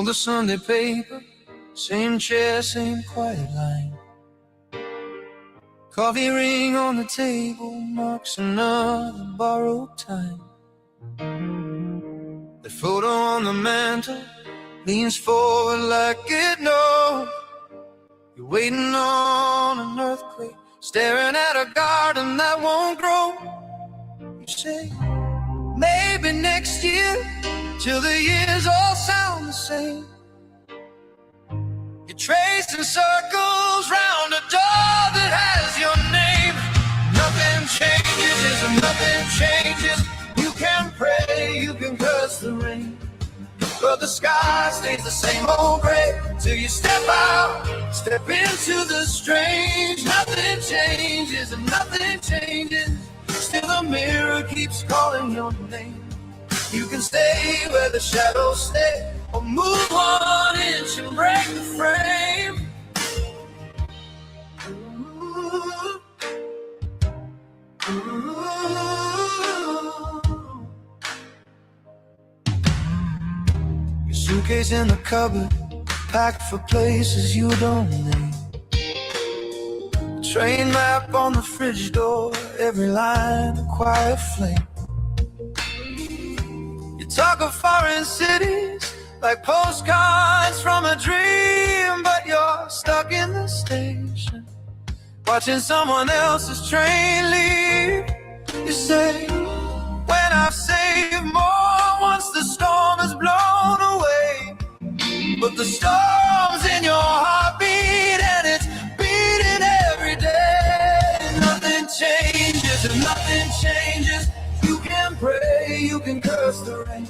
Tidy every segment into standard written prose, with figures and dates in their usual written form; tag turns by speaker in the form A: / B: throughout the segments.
A: fold the Sunday paper, same chair, same quiet line. Coffee ring on the table marks another borrowed time. The photo on the mantle leans forward like it knows you're waiting on an earthquake, staring at a garden that won't grow. You say, maybe next year, till the years all sound the same. You're tracing circles round a door that has your name. Nothing changes, nothing changes. You can pray, you can curse the rain, but the sky stays the same old gray till you step out, step into the strange. Nothing changes and nothing changes. Still the mirror keeps calling your name. You can stay where the shadows stay, or move 1 inch and break the frame. Ooh. Ooh. Your suitcase in the cupboard, packed for places you don't name. Train map on the fridge door, every line a quiet flame. You talk of foreign cities like postcards from a dream, but you're stuck in the station, watching someone else's train leave. You say, when I've saved more, once the storm is blown away. But the storm's in your heartbeat and it's beating every day. Nothing changes and nothing changes. You can pray, you can curse the rain,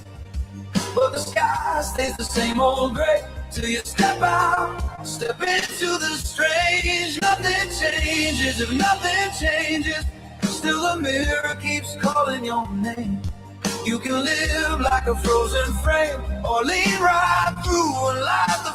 A: but the sky stays the same old gray till you step out, step into the strange. Nothing changes if nothing changes. Still the mirror keeps calling your name. You can live like a frozen frame, or lean right through and light the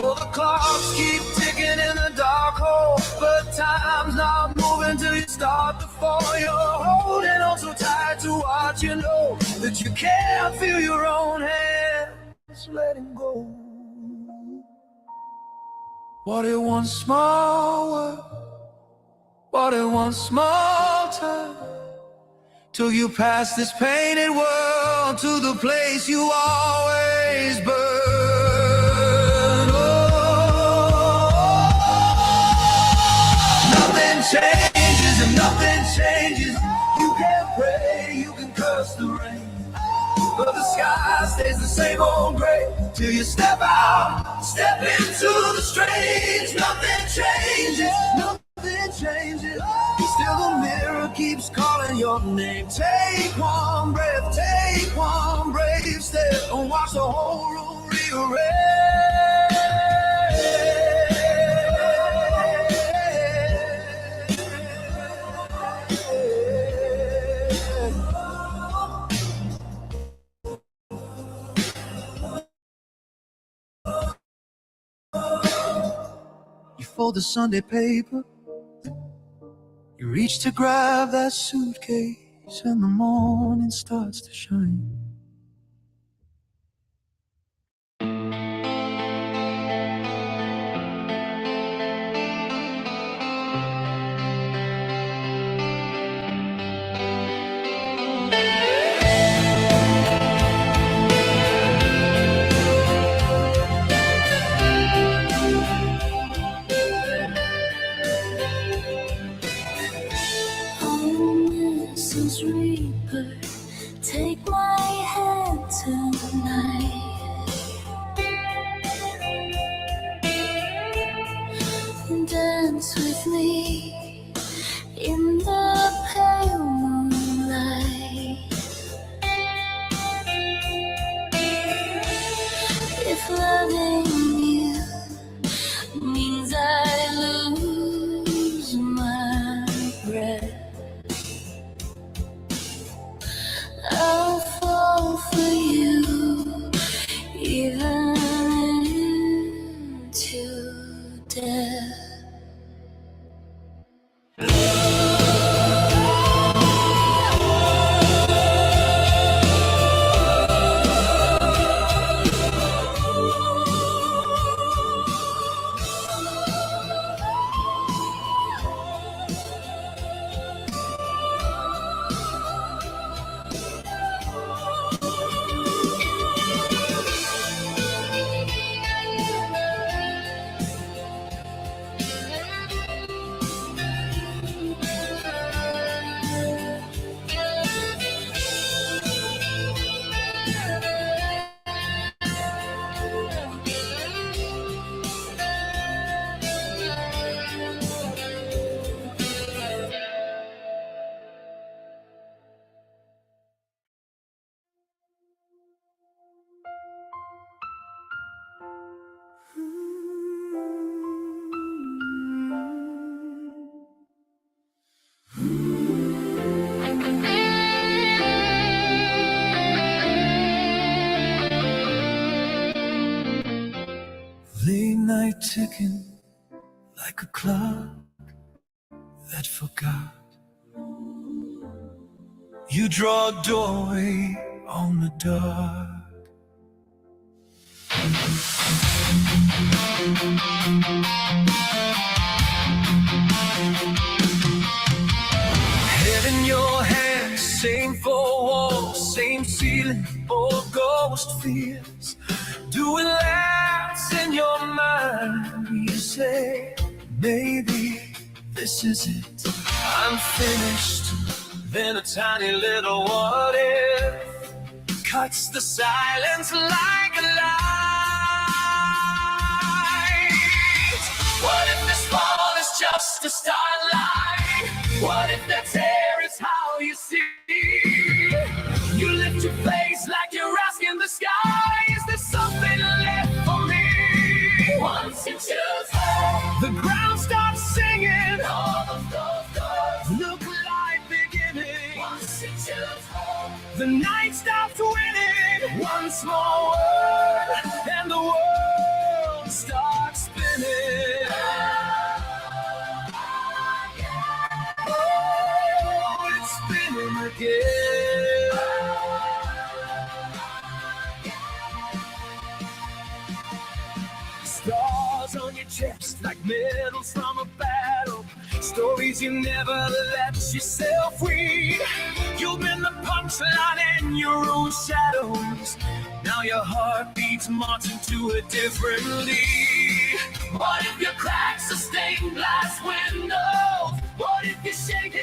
A: Well, the clocks keep ticking in the dark hole, but time's not moving till you start to fall. You're holding on so tight to what you know that you can't feel your own hands letting go. What in one small word, what in one small time, till you pass this painted world to the place you always burn. Oh, nothing changes and nothing changes. You can pray, you can curse the rain, but the sky stays the same old gray till you step out, step into the strange. Nothing changes, nothing changes. Still the mirror keeps calling your name. Take one breath, take one brave step, and watch the whole room rearrange. You fold the Sunday paper, you reach to grab that suitcase, and the morning starts to shine.
B: Reaper, take my hand tonight and dance with me in the pale moonlight. If loving you means I lose my breath, I'll fall for you, even there.
A: Late night ticking like a clock that forgot. You draw a doorway on the dark. Head in your hands, same four walls, same ceiling, old ghost fears. Doing laps in your mind, you say, maybe this is it. I'm finished. Then a tiny little what if cuts the silence like a light. What if this fall is just a starlight? What if that tear is how you see? You lift your face like you're asking the sky, is there something left for me? Once you choose home, the ground starts singing. All of those doors look like beginning. Once you choose home, the night stops winning. One small word and the world starts spinning. Oh, it's spinning again. Stars on your chest like medals from a battle. Stories you never let yourself read. You've been the punchline in your own shadows. Now your heart beats marching to a different lead. What if your cracks are stained glass windows? What if you're shaking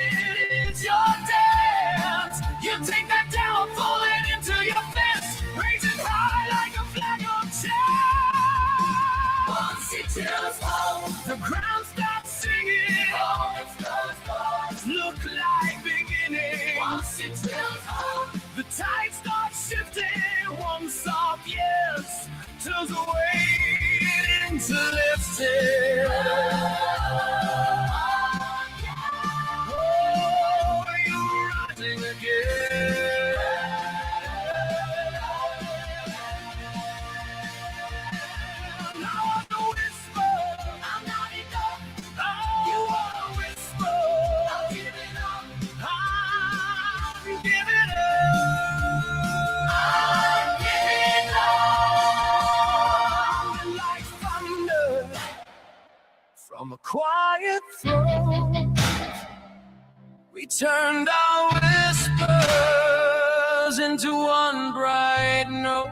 A: it's your dance? You take that down, falling into your fist, raising high like a flag of chair. Once you choose home, the ground stops singing. All its doors look like beginning. Once you choose home, the tide starts shifting. One soft yes turns away into lifting. Oh, you're rising again. Now I'm a whisper. I'm not enough. Oh, you are a whisper. I'm giving up. I'm giving up. I'm giving up. Like thunder from a quiet throne, we turned our whispers into one bright note.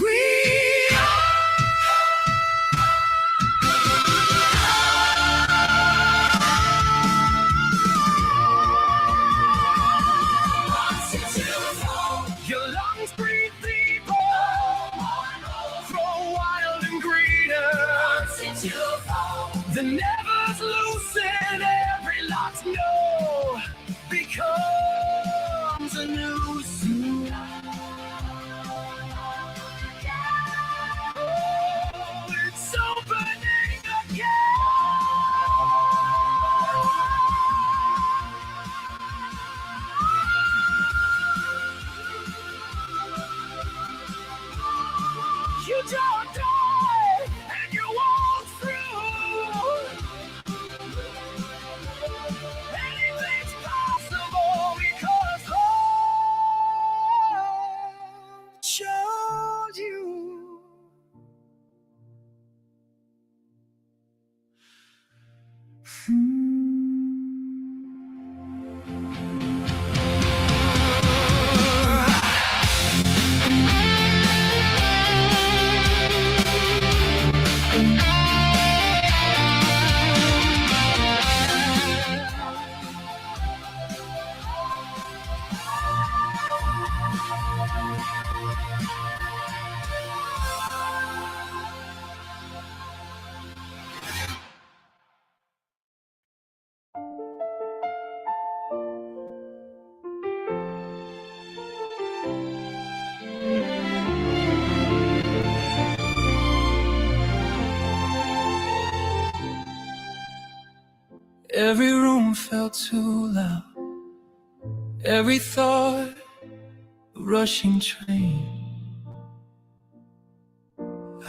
A: We your lungs breathe deeper, grow wild and greener. The nevers loosen, every locked no becomes a new suit. Oh, it's opening again. Every room felt too loud. Every thought a rushing train.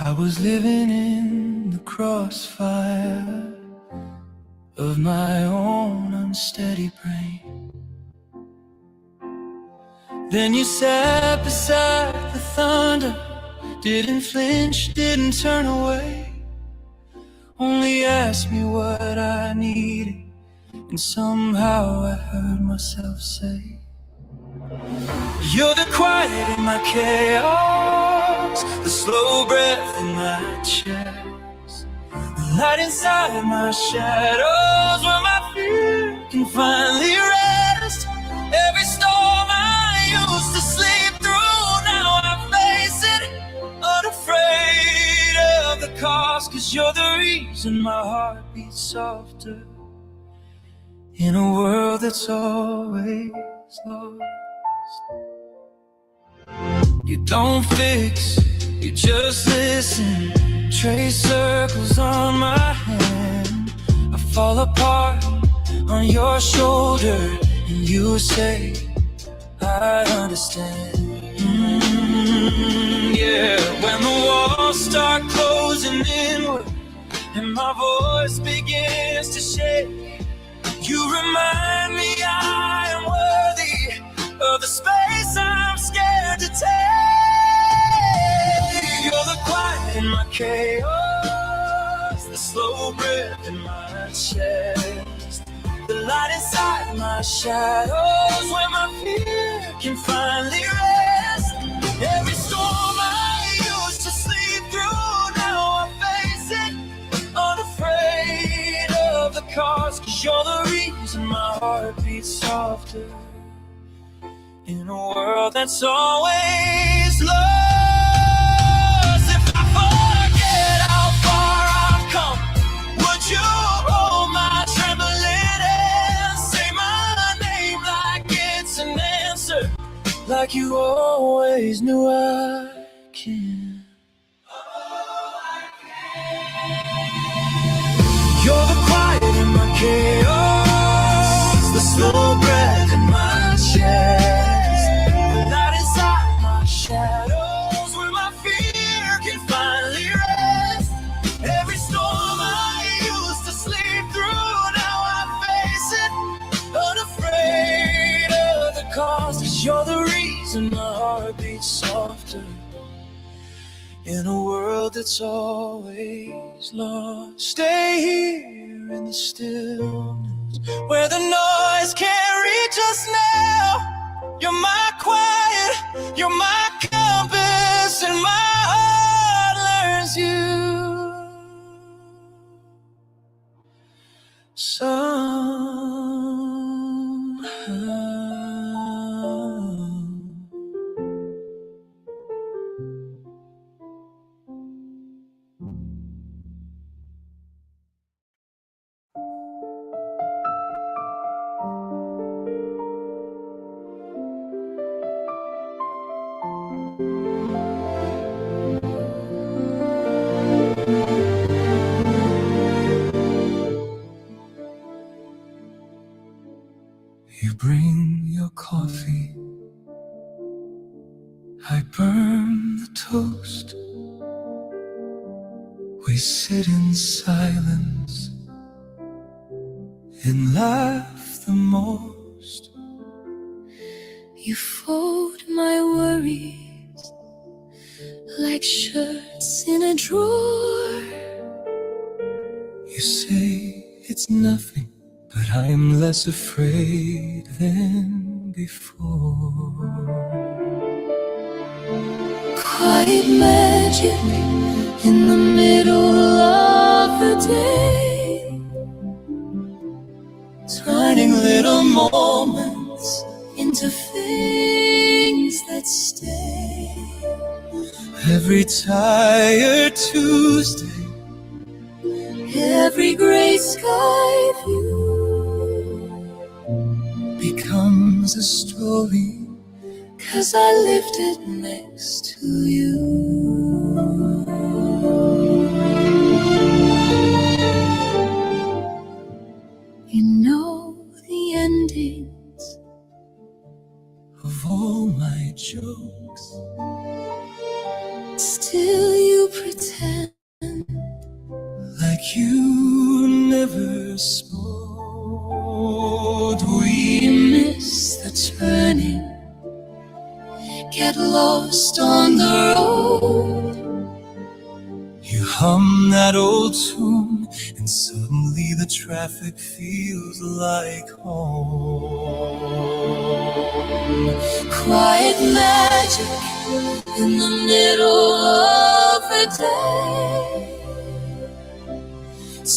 A: I was living in the crossfire of my own unsteady brain. Then you sat beside the thunder, didn't flinch, didn't turn away, only asked me what I needed, and somehow I heard myself say, you're the quiet in my chaos, the slow breath in my chest, the light inside my shadows, where my fear can finally rest. Every storm I used to sleep through, now I face it, unafraid of the cost. 'Cause you're the reason my heart beats softer in a world that's always lost. You don't fix, you just listen. Trace circles on my hand. I fall apart on your shoulder, and you say, I understand. Yeah, when the walls start closing inward and my voice begins to shake, you remind me I am worthy of the space I'm scared to take. You're the quiet in my chaos, the slow breath in my chest, the light inside my shadows, where my fear can finally rest. Every storm I used to sleep through, now I face it, unafraid of the cost. 'Cause you're the reason my heart beats softer in a world that's always lost. If I forget how far I've come, would you hold my trembling hand? Say my name like it's an answer, like you always knew I can. You're the quiet in my chaos, the slow breath in my chest, the light inside my shadows, where my fear can finally rest. Every storm I used to sleep through, now I face it, unafraid of the cost. 'Cause you're the reason my heart beats softer in a world that's always lost. Stay here in the stillness, where the noise can't reach us now. You're my quiet, you're my compass, and my heart learns you somehow. You bring your coffee, I burn the toast. We sit in silence and laugh the most.
B: You fold my worries like shirts in a drawer.
A: You say it's nothing, but I'm less afraid than before.
B: Quiet magic in the middle of the day, turning little moments into things that stay.
A: Every tired Tuesday,
B: every gray sky view
A: becomes a story,
B: 'cause I lived it next to you. In
A: Hum that old tune, and suddenly the traffic feels like home.
B: Quiet magic in the middle of the day,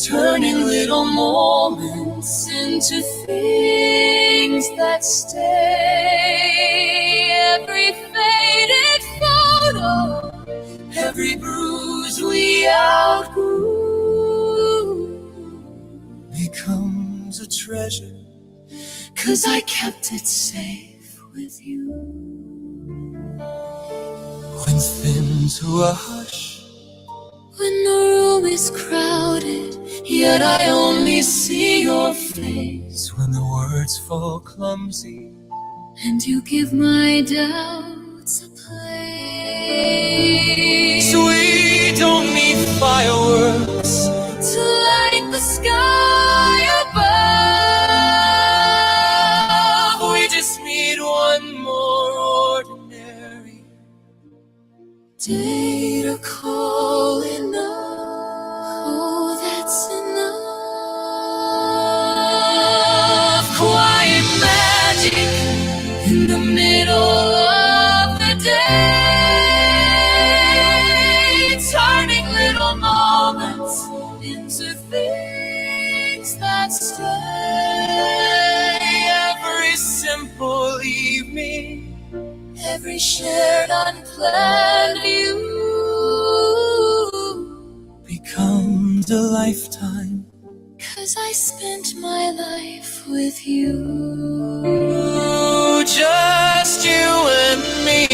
B: turning little moments into things that stay. Every faded photo, every bruise we outgrew,
A: becomes a treasure,
B: 'cause I kept it safe with you.
A: when thinned to a hush,
B: When the room is crowded, yet I only see your face,
A: when the words fall clumsy,
B: and you give my doubts a place.
A: we don't need fireworks
B: To light the sky above,
A: we just need one more ordinary
B: day to call enough. Oh, that's enough. Quiet magic in the middle of the day, turning little moments into things that stay.
A: every simple evening,
B: Every shared unplanned view
A: becomes a lifetime.
B: 'Cause I spent my life with you.
A: Just you and me,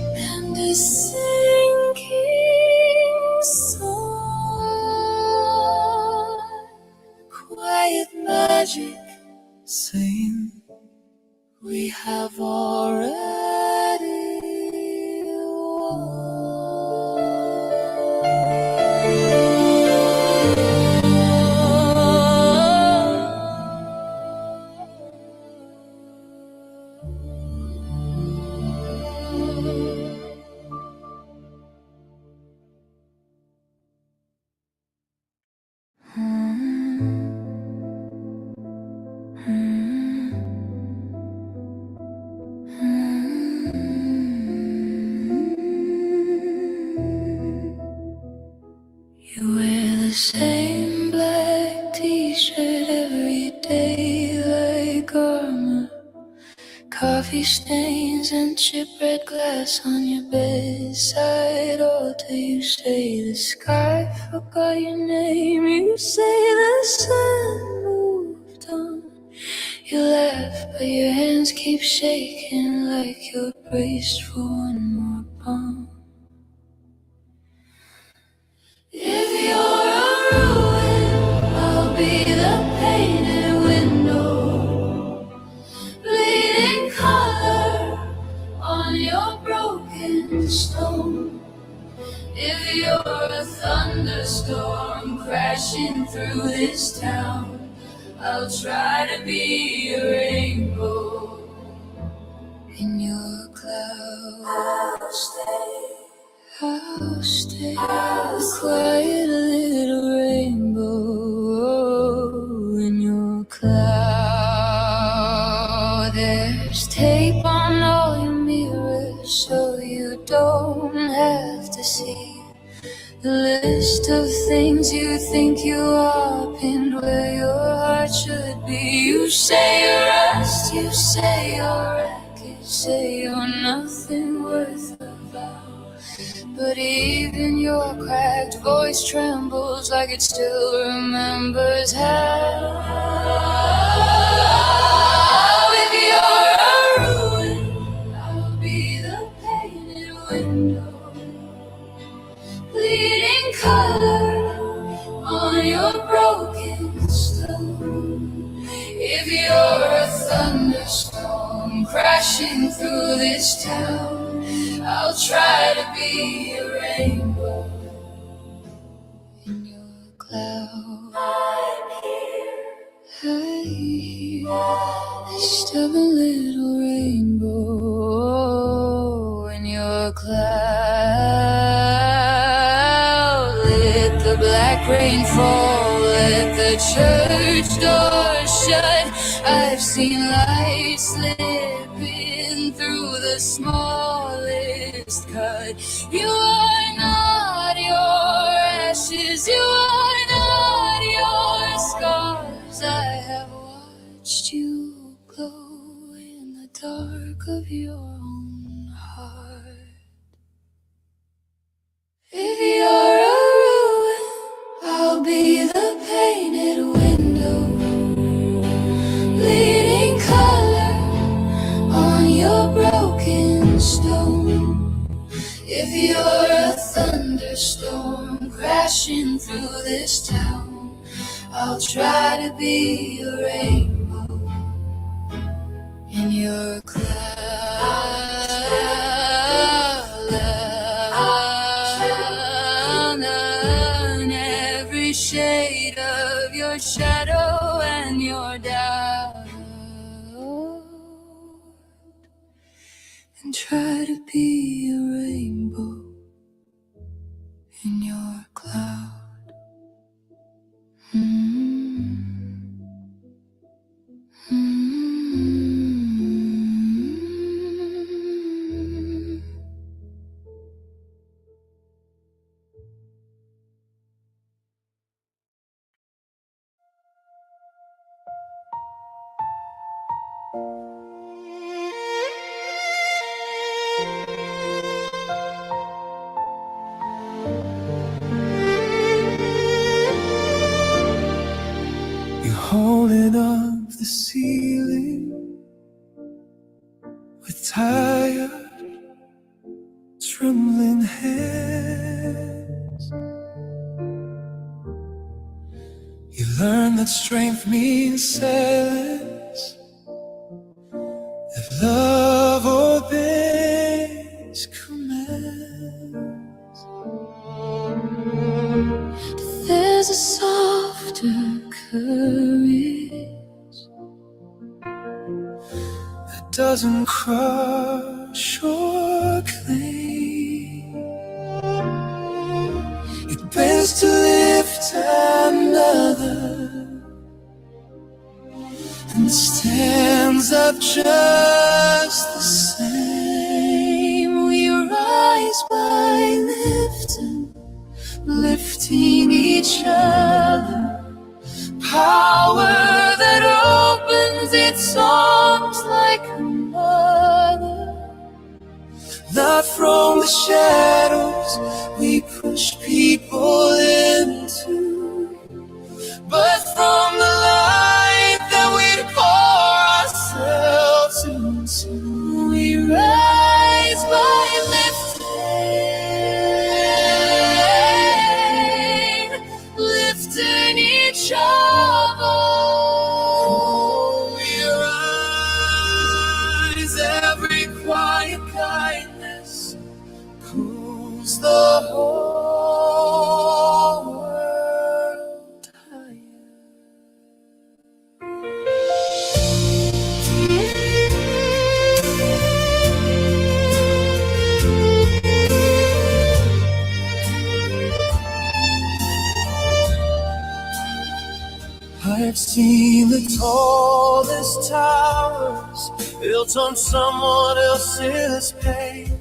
B: And a sinking sun. Quiet magic
A: saying
B: we have already You wear the same black t-shirt every day like armor. Coffee stains and chipped red glass on your bedside altar. You say the sky forgot your name. You say the sun moved on. You laugh, but your hands keep shaking like you're braced for one more bomb. If you're a ruin, I'll be the painted window, bleeding color on your broken stone. If you're a thunderstorm crashing through this town, I'll try to be a rainbow in your cloud. I'll stay. I'll stay, a quiet little rainbow in your cloud. There's tape on all your mirrors so you don't have to see the list of things you think you are, pinned where your heart should be. You say you're rust, you say you're wreck, you say you're nothing worth a vow. But even your cracked voice trembles like it still remembers how. If you're a ruin, I'll be the painted window, bleeding color on your broken stone. If you're a thunderstorm crashing through this town, I'll try to be a rainbow in your cloud. I'm here, a stubborn little rainbow in your cloud. like rainfall at the church door shut. I've seen light slipping through the smallest cut. You are not your ashes, you are not your scars. I have watched you glow in the dark of your own heart. If you're a ruin, I'll be the painted window, bleeding color on your broken stone. If you're a thunderstorm crashing through this town, I'll try to be a rainbow in your cloud. Every shade of your shadow and your doubt, and try to be a rainbow in your cloud.
A: You're holding up the ceiling with tired, trembling hands. You learn that strength means silence, if love obeys commands.
B: There's a softer courage
A: that doesn't crush or claim. It bends to lift another and stands up just the same. We rise by lifting each other. Power that opens its arms like a mother. Not from the shadows we push people into, but from the light that we pour ourselves into. We rise by lifting each other. We rise, every quiet kindness pulls the whole world higher. I've seen the tallest towers built on someone else's pain.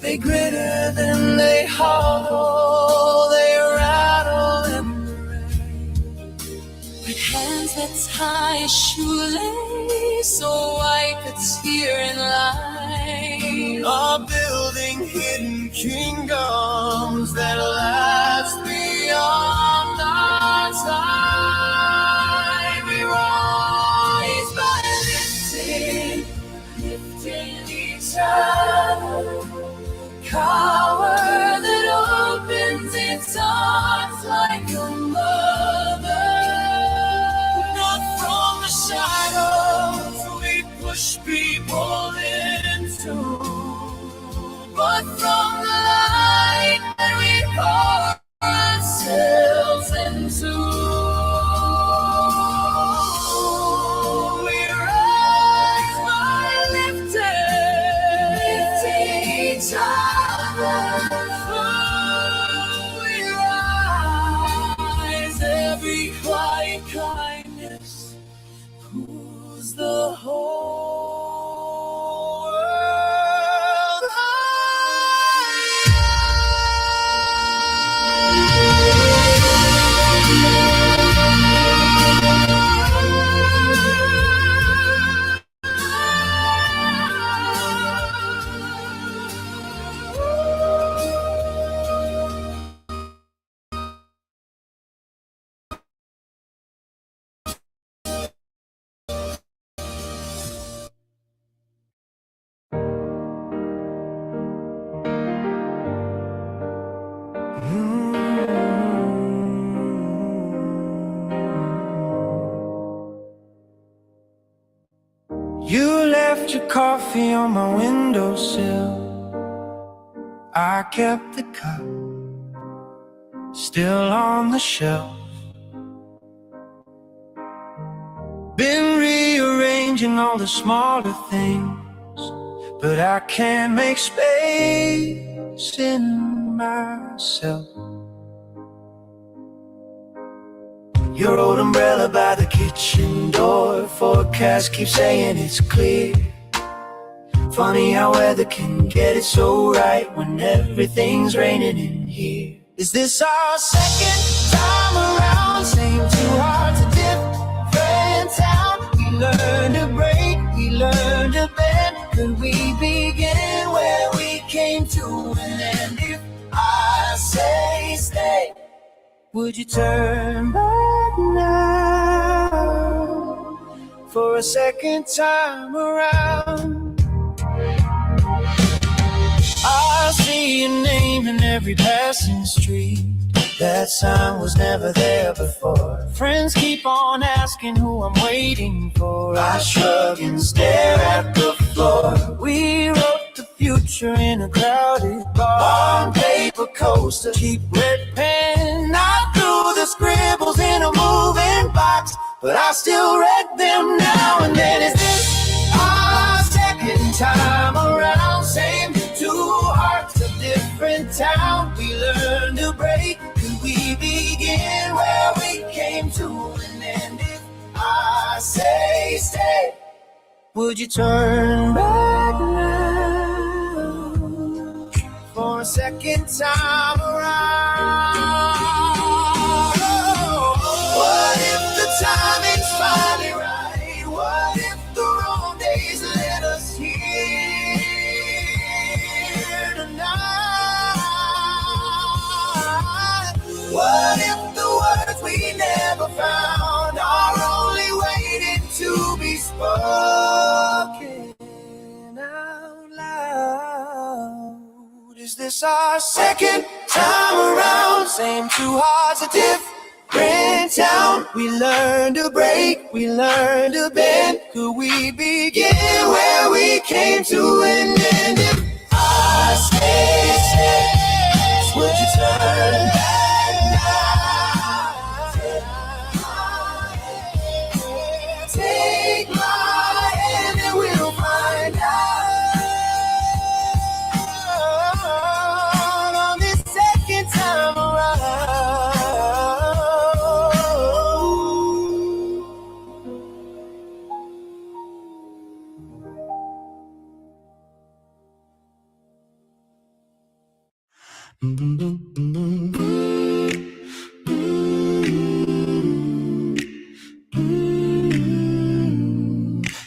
A: They glitter, then they hollow, they rattle in the rain. With hands that tie a shoelace so I could tear in line, are building hidden kingdoms that last beyond our time. We rise by lifting each other. Power that opens its arms like a mother. Not from the shadows we push people into, but from the light that we pour ourselves into. We rise by lifting each other. You left your coffee on my windowsill. I kept the cup still on the shelf. Been rearranging all the smaller things, but I can't make space in myself. Your old umbrella by the kitchen door, forecast keeps saying it's clear. Funny how weather can get it so right when everything's raining in here. Is this our second time around? Same two hearts, a different town. We learned to break, we learned to bend. Could we begin where we came to an end? If I say stay, would you turn back now for a second time around? I see your name in every passing street. That sign was never there before. Friends keep on asking who I'm waiting for. I shrug and stare at the floor. We wrote the future in a crowded bar on paper coaster. Keep red pen, I drew the scribbles in a moving box, but I still read them now and then. Is this our second time around? Same two hearts, a different town. We learned to break. Could we begin where we came to an end? If I say stay, would you turn back now for a second time around? What if the timing's finally right? What if the wrong days let us here tonight? What if the words we never found are only waiting to be spoken out loud? Is this our second time around? Same two hearts, a different town. We learned to break, we learned to bend. Could we begin where we came to an end? If I stay, would you turn back now? Take my hand and we'll find out on this second time around.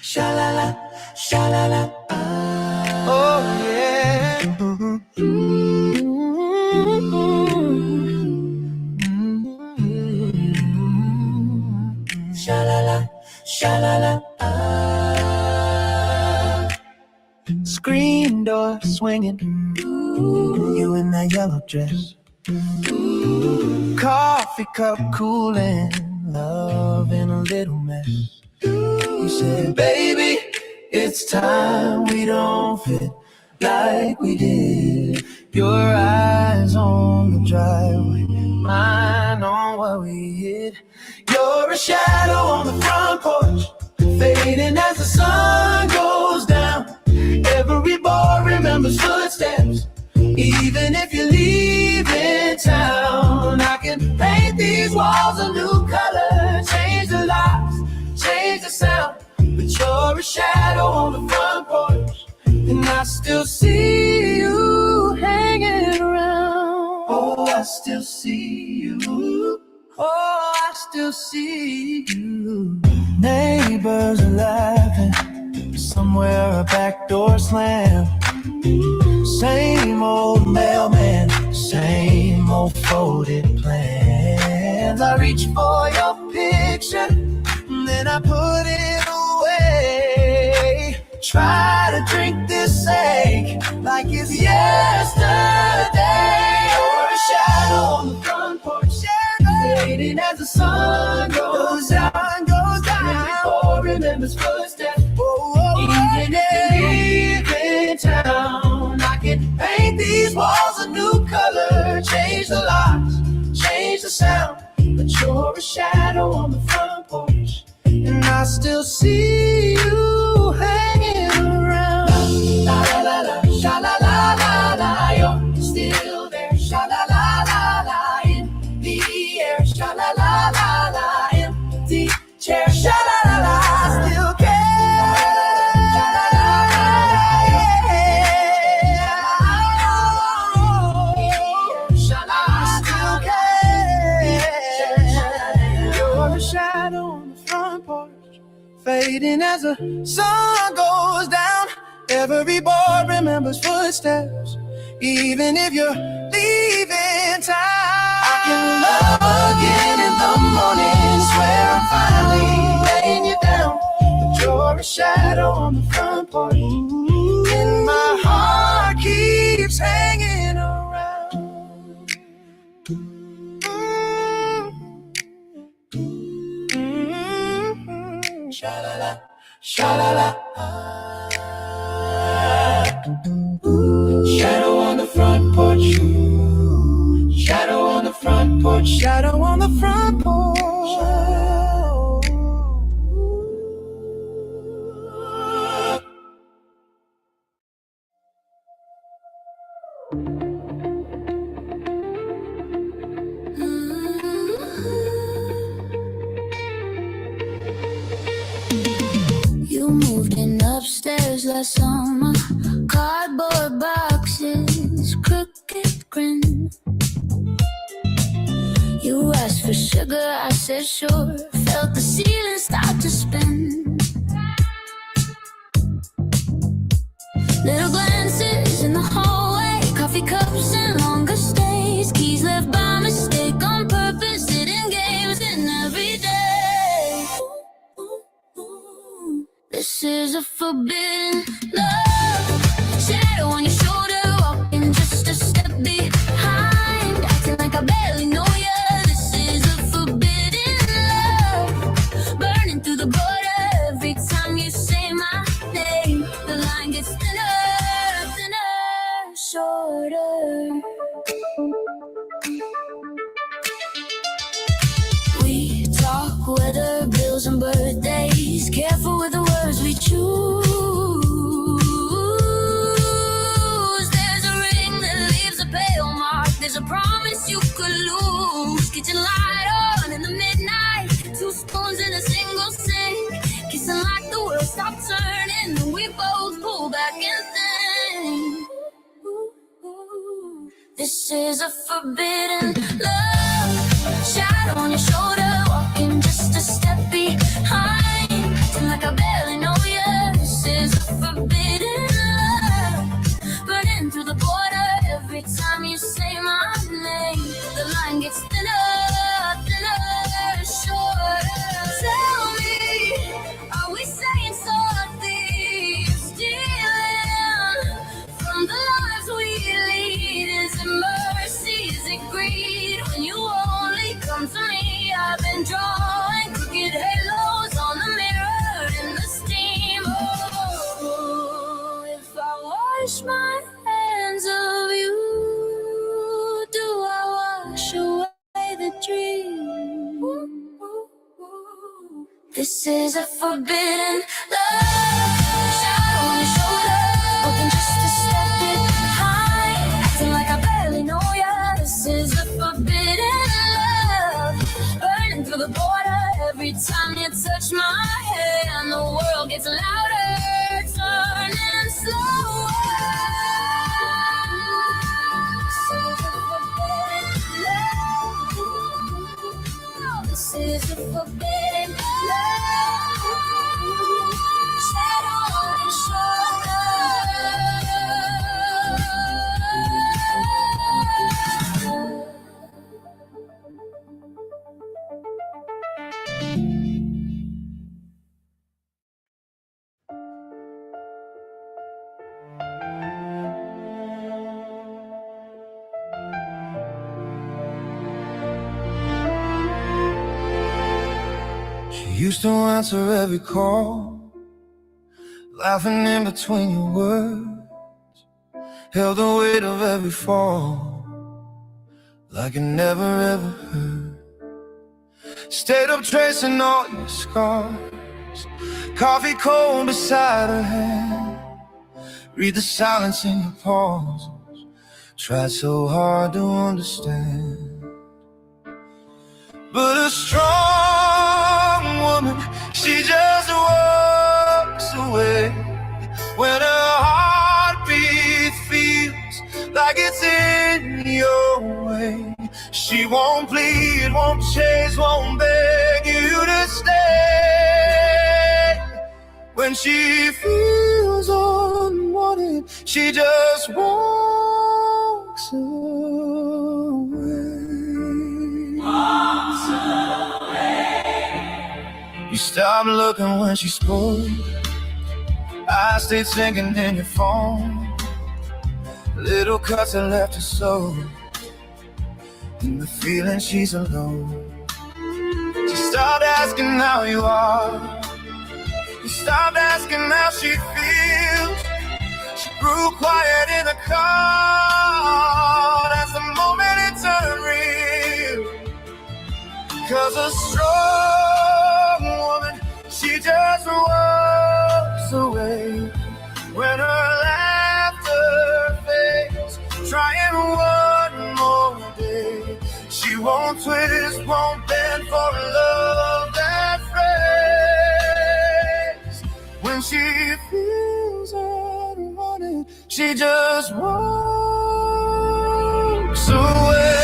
A: Sha-la-la, sha-la-la, oh yeah. Sha-la-la, sha-la-la. Screen door swinging, you in that yellow dress. Coffee cup cooling, love in a little mess. You said, baby, it's time we don't fit like we did. Your eyes on the driveway, mine on what we hid. You're a shadow on the front porch, fading as the sun goes down. Every boy remembers footsteps, even if you leave in town. I can paint these walls a new color, change the lights, change the sound, but you're a shadow on the front porch, and I still see you hanging around. Oh, I still see you. Oh, I still see you. Neighbors are laughing, somewhere a back door slam. Same old mailman, same old folded plans. I reach for your picture, then I put it away. Try to drink this ache like it's yesterday. Or a shadow the sun goes down. Before remembers footsteps. Even if you leave in town, I can paint these walls a new color, change the locks, change the sound. But you're a shadow on the front porch, and I still see you hanging around. La la la la, sha la la la la, you're still there. Sha la la la la, in the air. Sha la la la la, empty chair. Sha la la la, I still care. Sha la la la, sha la, I still care. You're a shadow on the front porch, fading as the sun goes down. Every boy remembers footsteps, even if you're leaving town. I can love again in the morning, swear I'm finally laying you down. But you're a shadow on the front porch, and my heart keeps hanging around. Sha-la-la, sha-la-la. Shadow on the front porch. Shadow on the front porch. Shadow on the front porch.
B: You moved in upstairs last summer. Cardboard boxes, crooked grin. You asked for sugar, I said sure. Felt the ceiling start to spin. Little glances in the hallway, coffee cups and longer stays. Keys left by mistake on purpose, hidden games in every day. This is a forbidden love. Shadow on your shoulder, walking just a step behind, acting like I barely know you. This is a forbidden love, burning through the border every time you say my name. The line gets thinner, thinner, shorter. We talk weather, bills and birthdays. Careful with the words we choose. There's a ring that leaves a pale mark. There's a promise you could lose. Kitchen light on in the midnight. 2 spoons in a single sink. Kissing like the world stopped turning, and we both pull back and think. This is a forbidden love. Shadow on your shoulder, walking just a step behind, acting like I barely know you. This is a forbidden love, burning through the border every time you say my name. The line gets thinner, thinner, shorter. Tell me, are we saying something? Stealing from the lives we lead? Is it mercy? Is it greed? When you only come to me, I've been drawing crooked halos on the mirror in the steam. Oh, if I wash my hands of you, do I wash away the dream? This is a forbidden love. Shadow on your shoulder, walking just a step behind, acting like I barely know ya. This is a forbidden love, burning through the border every time you touch my hand. The world gets louder, turning slower. This is a forbidden love. Shadow on your shoulder.
A: used to answer every call, laughing in between your words, held the weight of every fall, like it never ever hurt. Stayed up tracing all your scars, coffee cold beside her hand, read the silence in your pauses, tried so hard to understand. But a strong woman, she just walks away when her heartbeat feels like it's in your way. She won't plead, won't chase, won't beg you to stay. When she feels unwanted, she just walks away. You stopped looking when she spoke, I stayed sinking in your phone. Little cuts that left her soul, and the feeling she's alone. She stopped asking how you are, you stopped asking how she feels. She grew quiet in the car as the moment it turned real. 'Cause a strong woman, she just walks away when her laughter fades, trying one more day. She won't twist, won't bend for a love that frays. When she feels unwanted, she just walks away.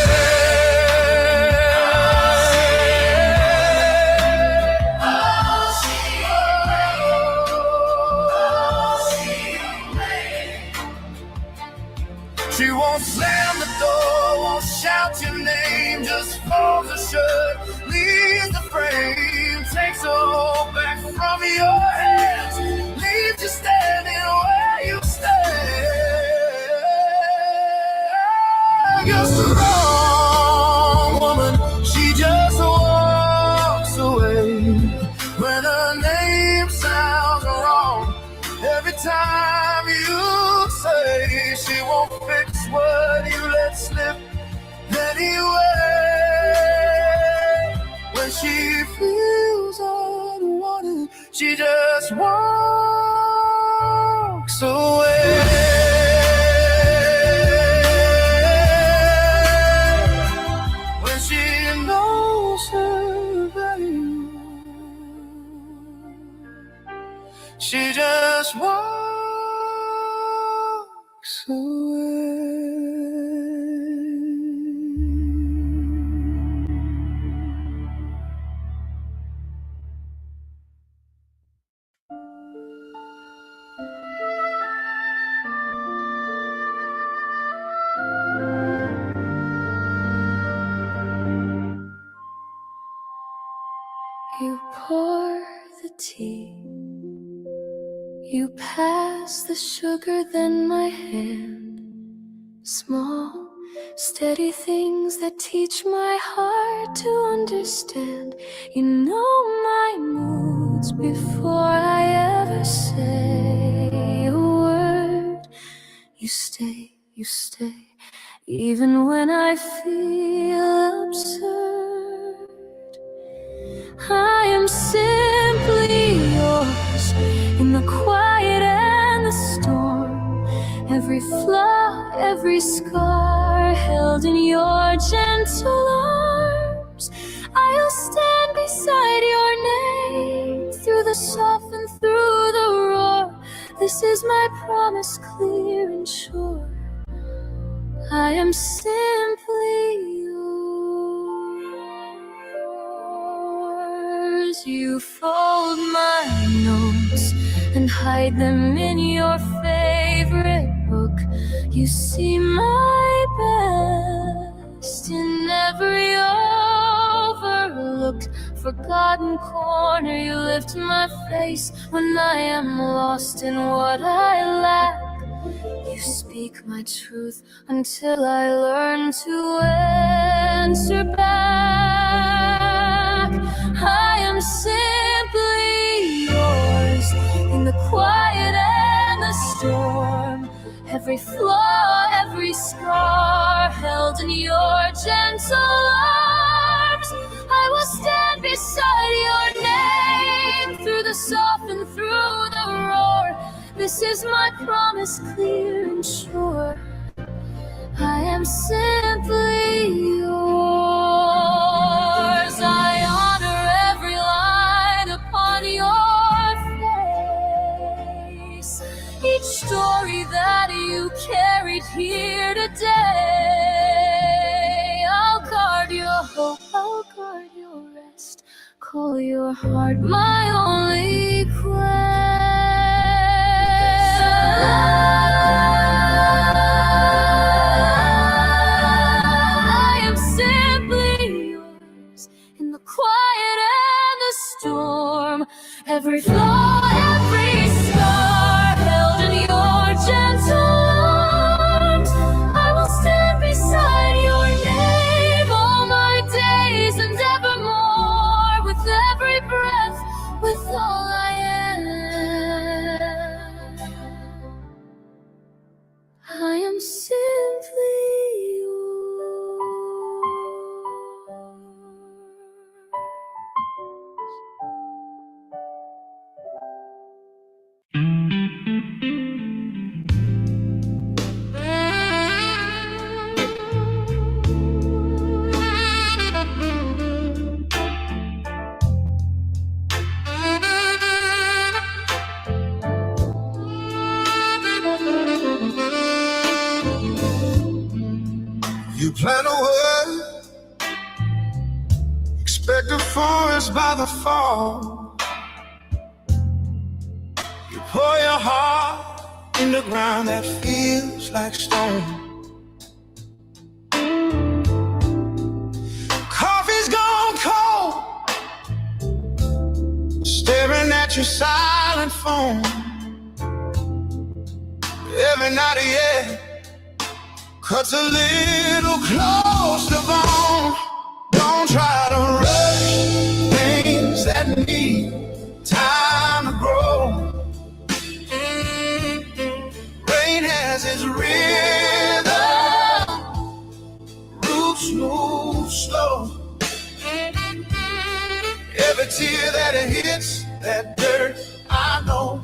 A: She won't slam the door, won't shout your name, just folds her shirt, leaves the frame, takes her hope back from your hands, leaves you standing where you stand. You're strong woman, she just walks away when her name sounds wrong. Every time you say she won't fix what you let slip anyway. When she feels unwanted, she just walks away. When she knows her value, she just walks away.
B: You pour the tea, you pass the sugar, then my hand. Small, steady things that teach my heart to understand. You know my moods before I ever say a word. You stay, even when I feel absurd. I am simply yours in the quiet and the storm. Every flaw, every scar held in your gentle arms. I'll stand beside your name through the soft and through the roar. This is my promise, clear and sure. I am simply yours. You fold my notes and hide them in your favorite book. You see my best in every overlooked, forgotten corner. You lift my face when I am lost in what I lack. You speak my truth until I learn to answer back. I am sick. every flaw, every scar held in your gentle arms. I will stand beside your name through the soft and through the roar. This is my promise, clear and sure. I am simply yours. I honor every line upon your face, each story that you carried here today. I'll guard your hope, I'll guard your rest, call your heart my only every flaw, every scar held in your gentle arms. I will stand beside your name all my days and evermore. With every breath, with all I am, I am simply
A: You plant a word, expect a forest by the fall. You pour your heart in the ground that feels like stone. Coffee's gone cold, staring at your silent phone. Every night, yeah, cuts a little close to bone. Don't try to rush things that need time to grow. Rain has its rhythm, roots move slow. Every tear that it hits that dirt, I know,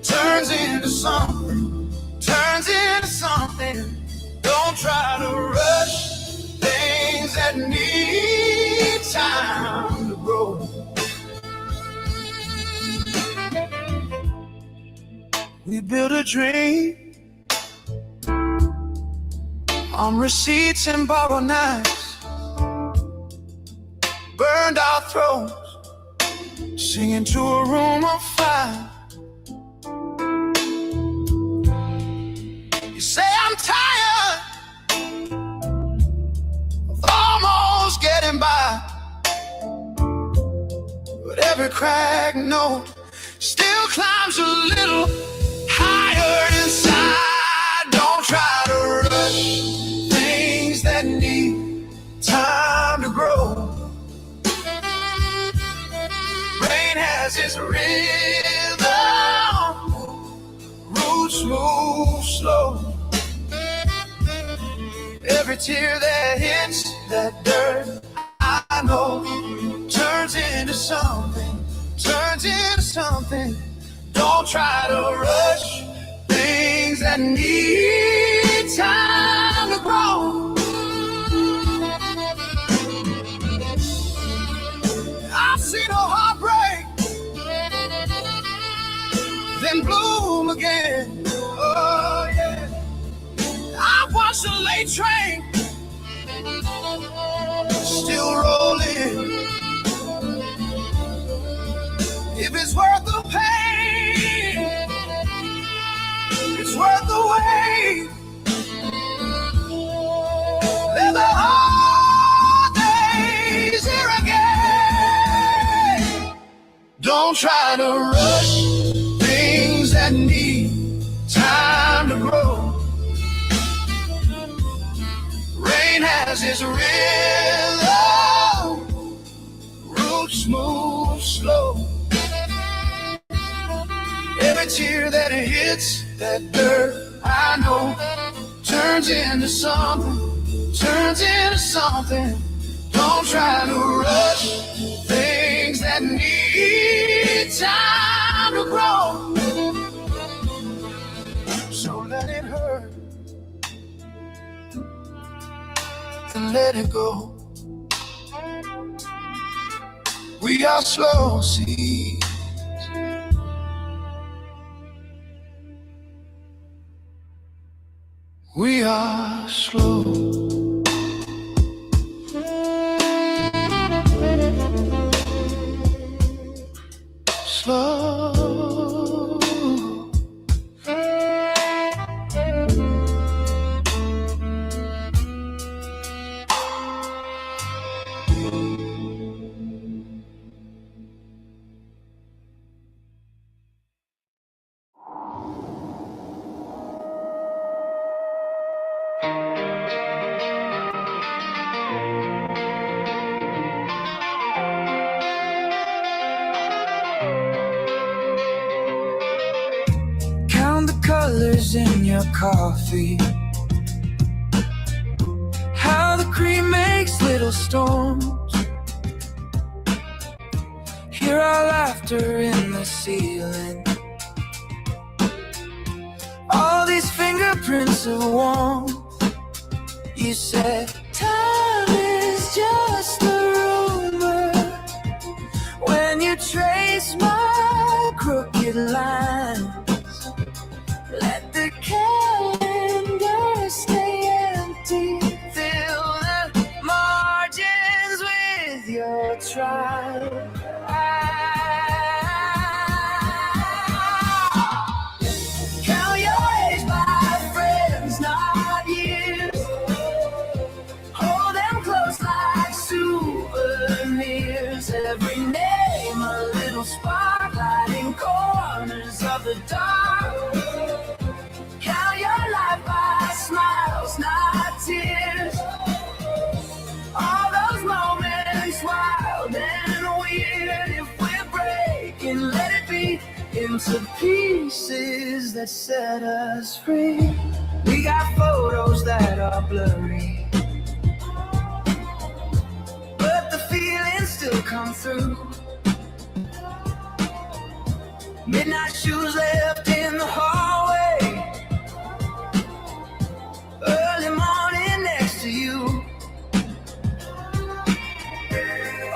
A: turns into something, turns into something. Don't try to rush things that need time to grow. We built a dream on receipts and borrowed nights, burned our throats, singing to a room on fire. You say I'm tired of almost getting by, but every crack note still climbs a little higher inside. Don't try to rush things that need time to grow. Rain has its rhythm, roots move slow. Every tear that hits that dirt, I know, turns into something, turns into something. Don't try to rush things that need time to grow. I've seen a heartbreak, then bloom again. Oh yeah. I watched the late train still rolling. If it's worth the pain, it's worth the wait. There's the hard days here again. Don't try to rush things that need time to grow. Rain has its rhythm, roots move slow. Every tear that it hits That dirt I know turns into something. Don't try to rush things that need time to grow. So let it hurt and let it go. We are slow seeds. We are slow. Slow. Count the colors in your coffee, how the cream makes little storms. Hear our laughter in the ceiling, all these fingerprints of warmth. You said time is just a rumor when you trace my crooked lines. Let the calendar stay empty. Fill the margins with your trial. Count your age by friends, not years. Hold them close like souvenirs. Every name a little spark, lighting corners of the dark. Count your life by smiles, not tears. All those moments wild and weird. If we're breaking, let it be into pieces that set us free. We got photos that are blurry, but the feelings still come through. Midnight shoes left in the hallway, early morning next to you.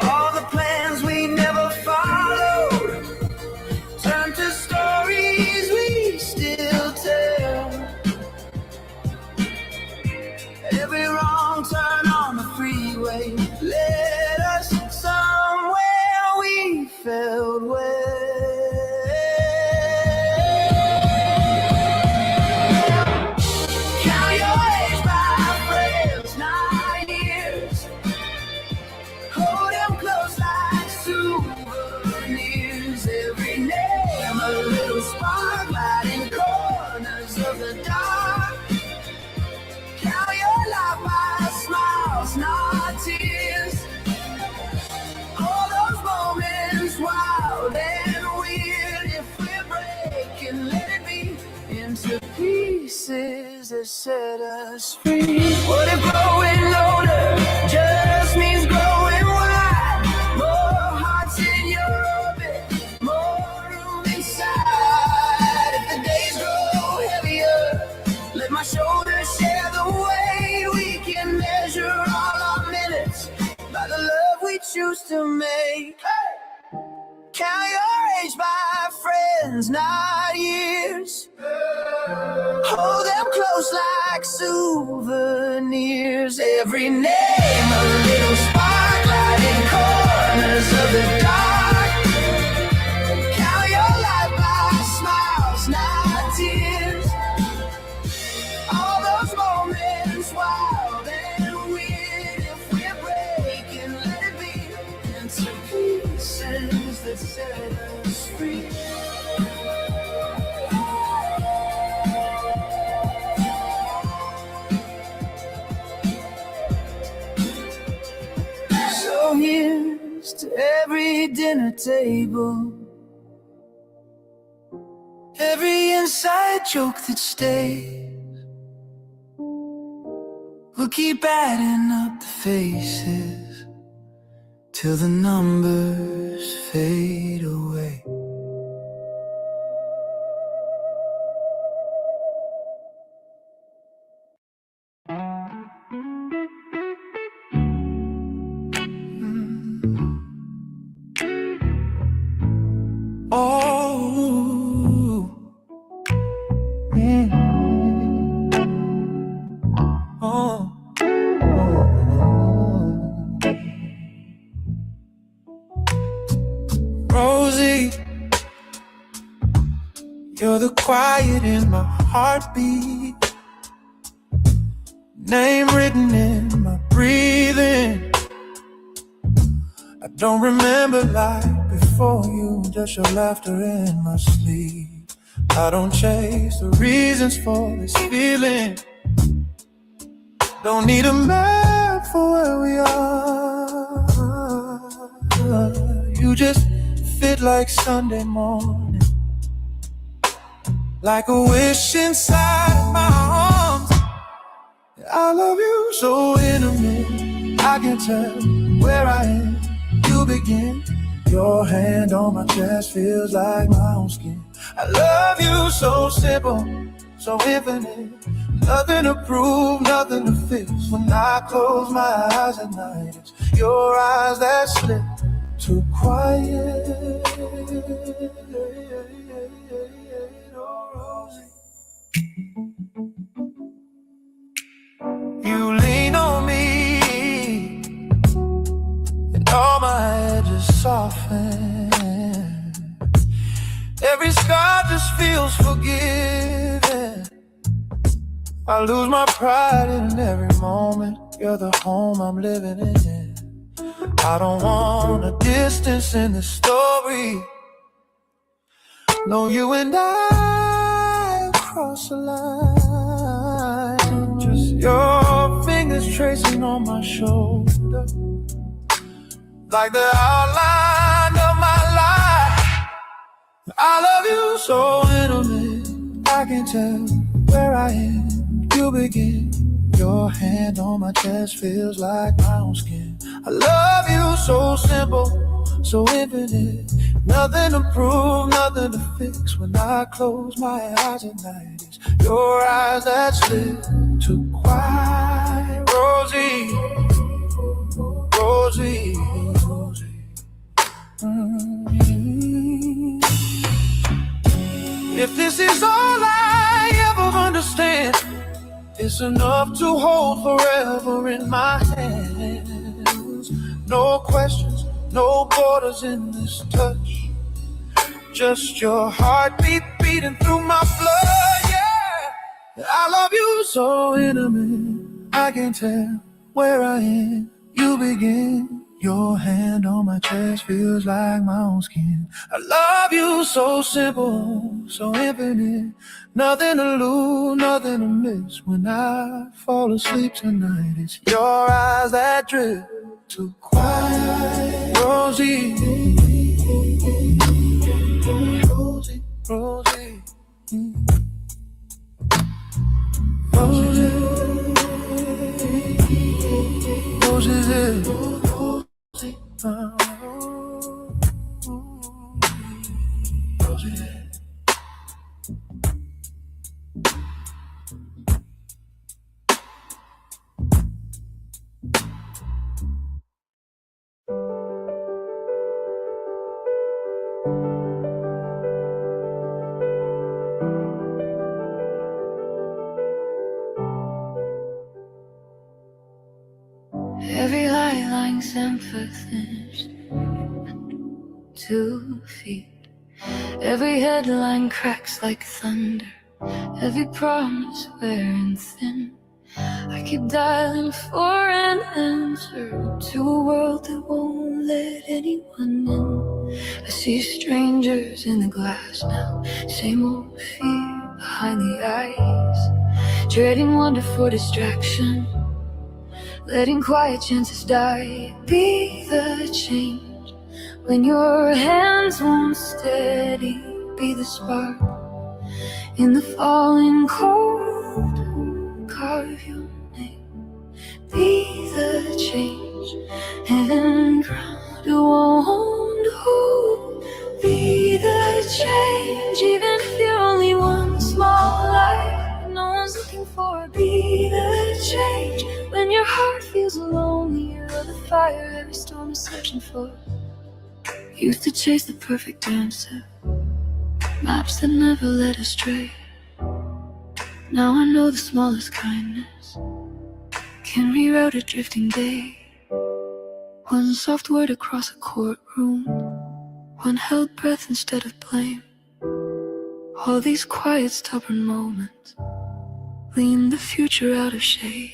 A: All the plans we never followed turn to stories we still tell. Every wrong turn on the freeway led us somewhere we felt well. Count your age by friends, not years. Hold them close like souvenirs. Every name a little spark, lighting corners of the dark. Count your life by smiles, not tears. All those moments wild and weird. If we're breaking, let it be into pieces that set us free. What if growing older just means growing wide? More hearts in your orbit, more room inside. If the days grow heavier, let my shoulders share the weight. We can measure all our minutes by the love we choose to make. Count your age by friends, not years. Hold them close like souvenirs. Every name a little spark, lighting corners of the dark. Count your life by smiles, not tears. All those moments wild and weird. If we're breaking, let it be into pieces that set us free. So here's to every dinner table, every inside inside joke that stays. We'll keep adding up the faces till the numbers fade away. Rosie, you're the quiet in my heartbeat, name written in my breathing. I don't remember life before you, just your laughter in my sleep. I don't chase the reasons for this feeling, don't need a map for where we are. You just fit like Sunday morning, like a wish inside my arms. I love you so intimate, I can tell where I am, you begin. Your hand on my chest feels like my own skin. I love you so simple, so infinite, nothing to prove, nothing to fix. When I close my eyes at night, it's your eyes that slip too quiet. Oh, Rosie, you lean on me and all my edges soften. Every scar just feels forgiven. I lose my pride in every moment. You're the home I'm living in. I don't want a distance in the story. No, you and I cross the line. Just your fingers tracing on my shoulder, like the outline of my life. I love you so intimate, I can tell where I am, you begin. Your hand on my chest feels like my own skin. I love you so simple, so infinite, nothing to prove, nothing to fix. When I close my eyes at night, it's your eyes that slip too quiet. Rosie, Rosie, Rosie. If this is all I ever understand, it's enough to hold forever in my hands. No questions, no borders in this touch, just your heartbeat beating through my blood, yeah. I love you so intimate, I can tell where I am, you begin. Your hand on my chest feels like my own skin. I love you so simple, so infinite, nothing to lose, nothing to miss. When I fall asleep tonight, it's your eyes that drift too quiet. Rosie, Rosie, Rosie, Rosie, Rosie, Rosie.
B: Every lifeline sympathized 2 feet. Every headline cracks like thunder. Every promise wearing thin. I keep dialing for an answer to a world that won't let anyone in. I see strangers in the glass now. Same old fear behind the eyes. Trading wonder for distraction. Letting quiet chances die. Be the change when your hands won't steady. Be the spark In the falling cold, carve your name. Be the change and ground won't hold. Be the change, even if you're only one small light no one's looking for. Be the change when your heart feels lonely. You're the fire every storm is searching for. Used to chase the perfect answer, maps that never led astray. Now I know the smallest kindness can reroute a drifting day. One soft word across a courtroom, one held breath instead of blame. All these quiet, stubborn moments lean the future out of shape.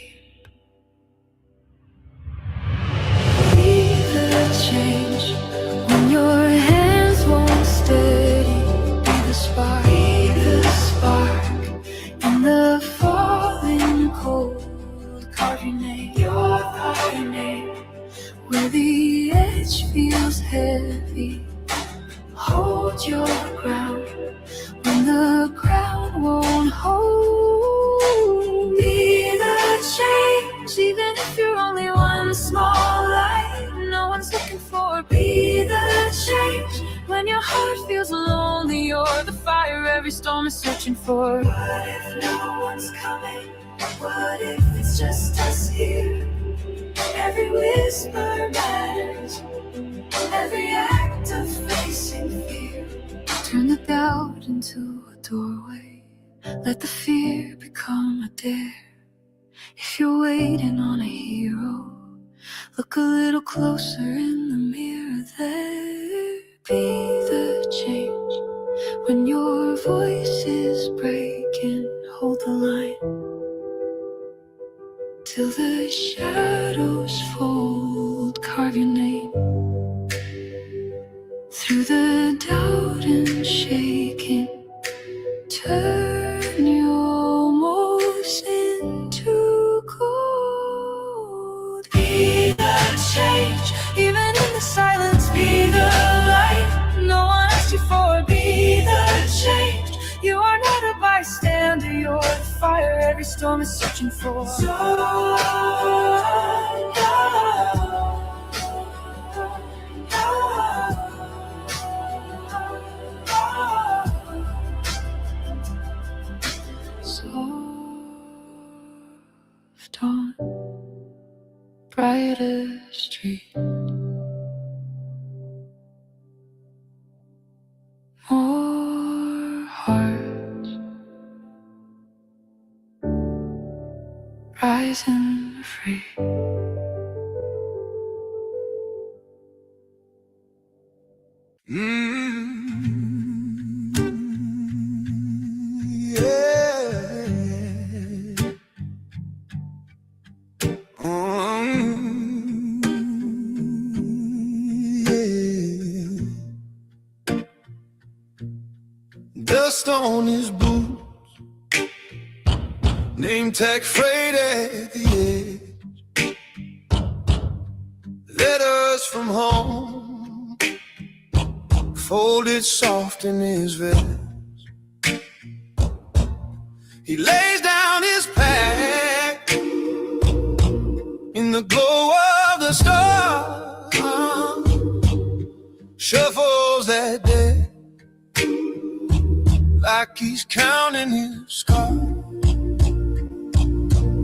B: Be the change when your hands won't steady. Be the spark, in the falling cold. Carve your name, where the edge feels heavy. Hold your ground when the ground won't hold. Be the change, even if you're only one small light no one's looking for. Be the change when your heart feels lonely. You're the fire every storm is searching for. What if no one's coming? What if it's just us here? Every whisper matters, every act of facing fear. Turn the doubt into a doorway, let the fear become a dare. If you're waiting on a hero, look a little closer in the mirror there. Be the change when your voice is breaking. Hold the line till the shadows fold. Carve your name through the doubt and shaking. Turn your moves into gold. Be the change, even in the silence. Be the light no one asked you for. Be the change, you are not a bystander. You're the fire every storm is searching for. Soft on brighter street, more hearts rising free.
A: Dust on his boots, name tag frayed at the edge. Letters from home, folded soft in his vest. He lays down his pack in the glow of the stars, shuffles that day like he's counting his scars.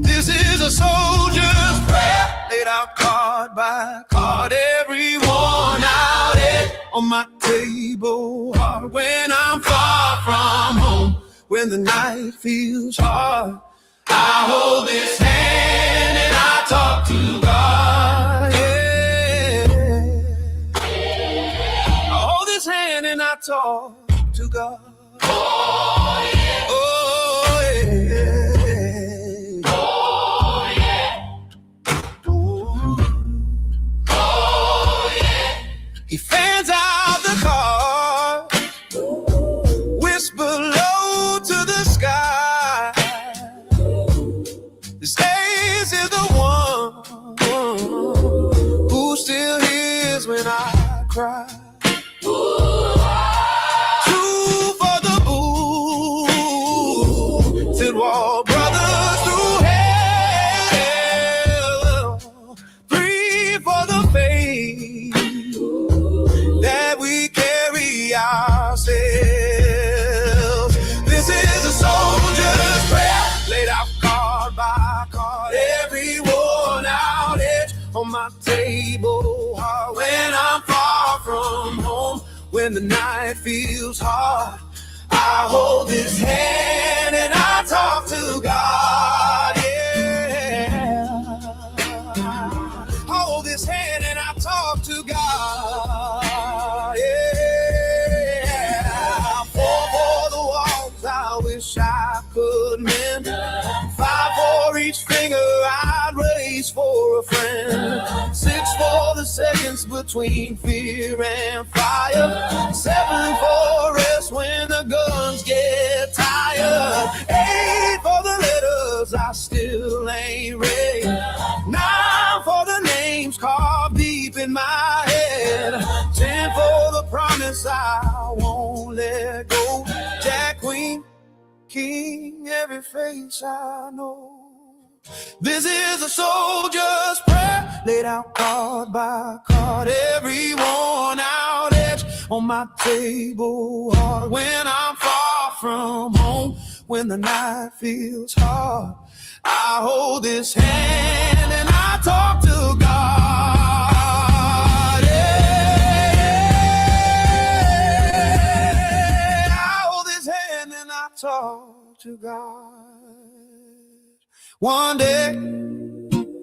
A: This is a soldier's prayer, laid out card by card, every worn out edge on my table. Hard when I'm far from home, when the night feels hard, I hold this hand and I talk to God. Yeah, I hold this hand and I talk to God. Oh yeah, oh yeah, oh yeah, oh yeah. He fans out the car, whisper low to the sky. This Ace is the one who still hears when I cry. True for the booze, table heart. When I'm far from home, when the night feels hard, I hold his hand and I talk to God, yeah. I hold his hand and I talk to God, yeah. For the walls I wish I could mend, 5 for each finger I'd raise for a friend, 6 for the seconds between fear and fire, 7 for rest when the guns get tired, 8 for the letters I still ain't read, 9 for the names carved deep in my head, 10 for the promise I won't let go. Jack, Queen, King, every face I know. This is a soldier's prayer, laid out card by card, every worn out edge on my table hard. When I'm far from home, when the night feels hard, I hold this hand and I talk to God, yeah. I hold his hand and I talk to God. One day,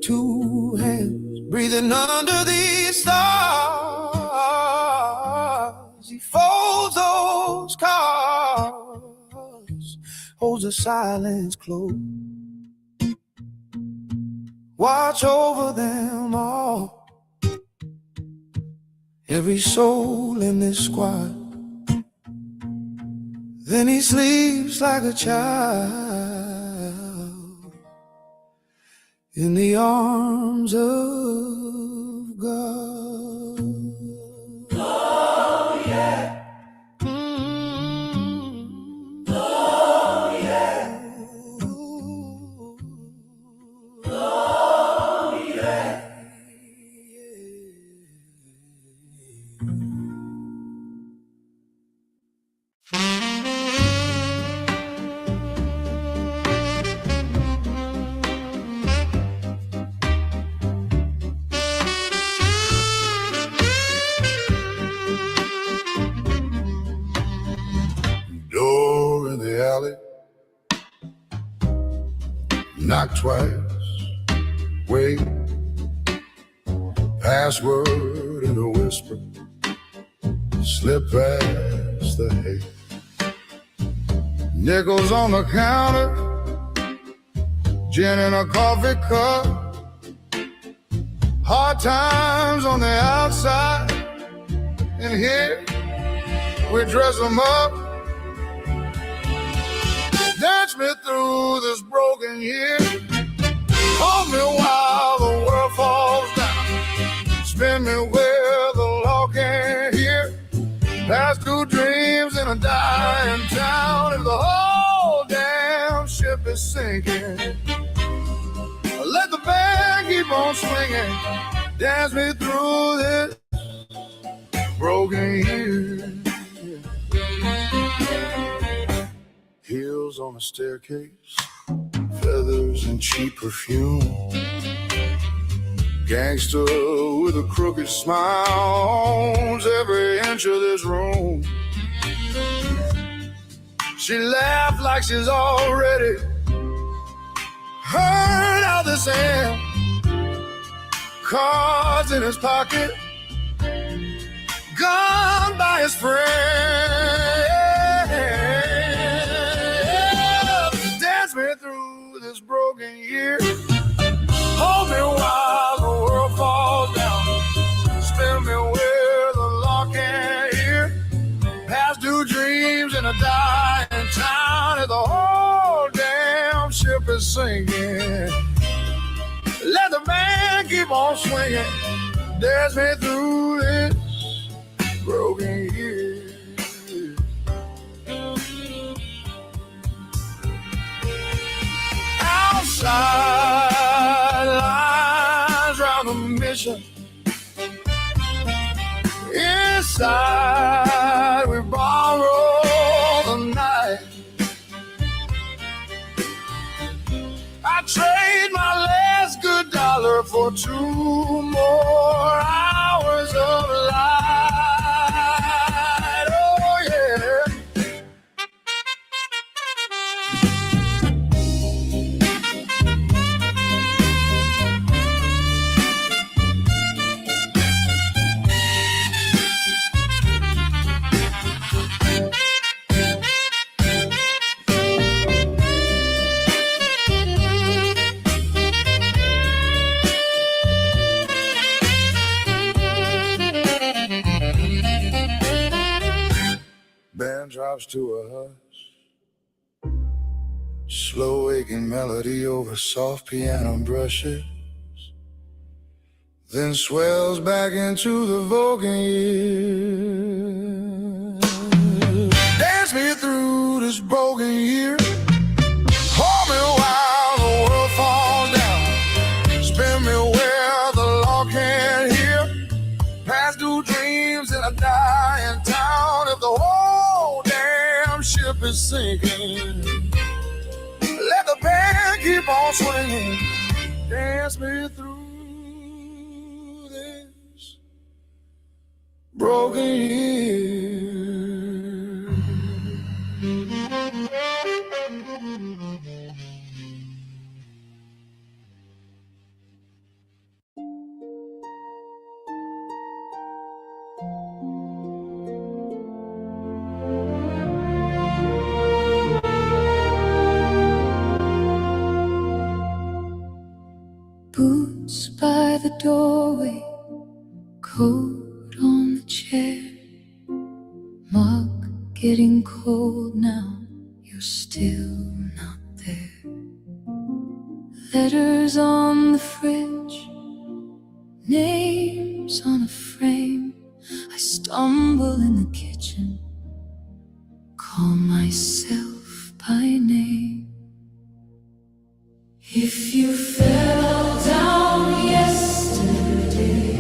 A: 2 hands breathing under these stars. He folds those cards, holds the silence close. Watch over them all, every soul in this squad. Then he sleeps like a child in the arms of God. Oh yeah. Oh yeah. Oh yeah. Door in the alley, knock twice, wait, password in a whisper, slip past the hate. Nickels on the counter, gin in a coffee cup, hard times on the outside, and here we dress them up. Dance me through this broken year, hold me while the world falls down, spin me where the law can't hear, past 2 dreams in a dying town. If the whole damn ship is sinking, let the band keep on swinging, dance me through this broken year. Heels on a staircase, feathers and cheap perfume, gangster with a crooked smile owns every inch of this room. She laughed like she's already heard how this ends. Cards in his pocket, gone by his friend. Dance me through this broken year, hold me while the world falls down, spin me where the law can't hear, past 2 dreams in a dying town. If the whole damn ship is sinking, let the band keep on swinging, dance me through this broken year. Outside lines round the mission, inside we borrow the night. I trade my last good dollar for for 2 more hours of light. Oh yeah. Band drops to a hush, slow waking melody over soft piano brushes, then swells back into the voguing year. Dance me through this broken year, hold me while the world falls down, spin me where the law can't hear, past due dreams in a dying town. If the whole damn ship is sinking, let the band keep on swinging. Dance me through this broken year.
B: Boots by the doorway, coat on the chair, mug getting cold now, you're still not there. Letters on the fridge, names on a frame. I stumble in the kitchen, call myself by name. If you fell down yesterday,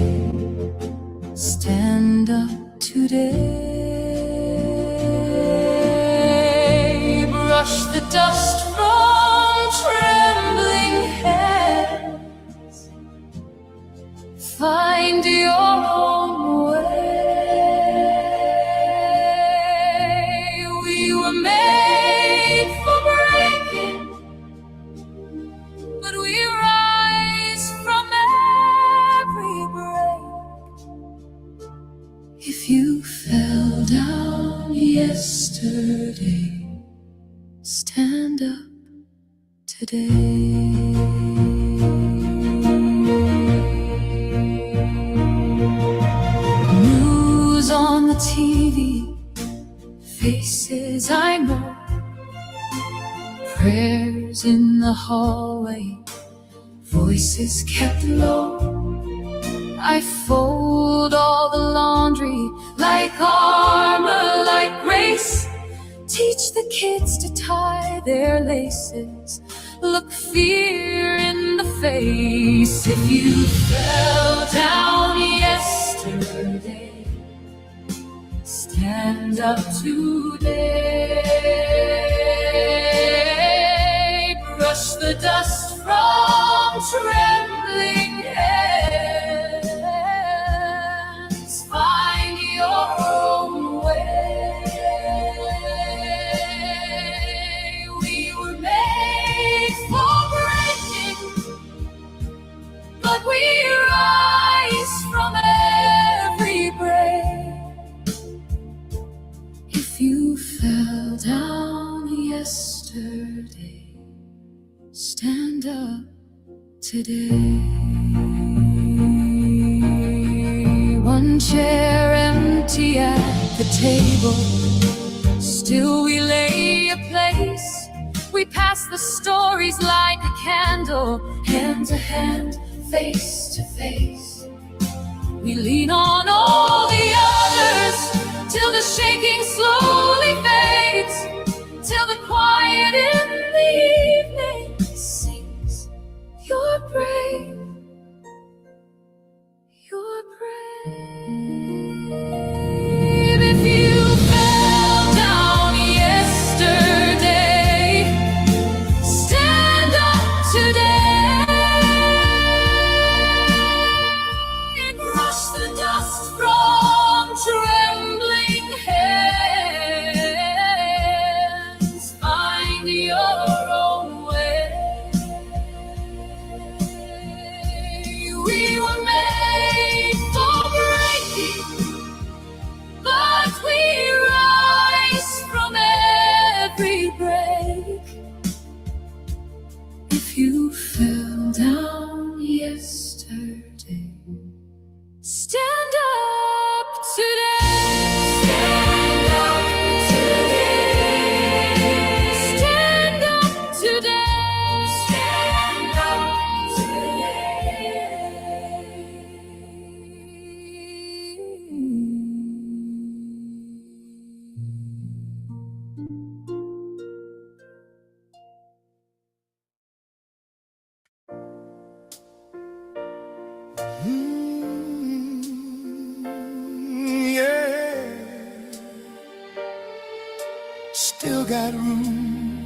B: stand up today. Brush the dust from trembling hands, find your own way. We were made for breaking, but we rise from every break. If you fell down yesterday, stand up today. News on the TV, faces I know, prayers in the hallway, voices kept low. I fold all the laundry like armor, like grace. Teach the kids to tie their laces, look fear in the face. If you fell down yesterday, stand up today. Brush the dust from trembling hands, find your own way. We were made for breaking, but we rise from every break. If you fell down yesterday, stand up today. One chair empty at the table, still we lay a place. We pass the stories like a candle, hand to hand, face to face. We lean on all the others till the shaking slowly fades, till the quiet in the evening sings. You're brave, you're brave. If you fell down yesterday, stand up today. brush the dust from trembling hands. Find your own way. We were made for breaking, but we rise from every break. If you fell down yesterday, stand up today. Stand up today. Stand up today. Stand up
A: Yeah, still got room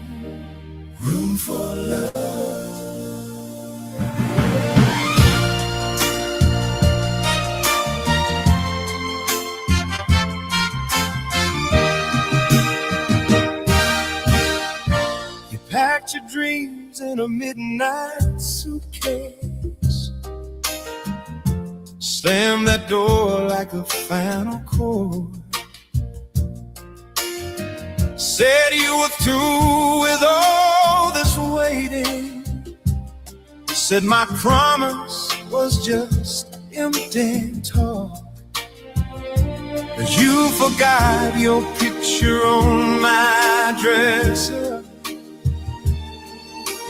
A: for love. You packed your dreams in a midnight suitcase, slammed that door like a final chord, said you were through with all this waiting, said my promise was just empty talk. You forgot your picture on my dresser,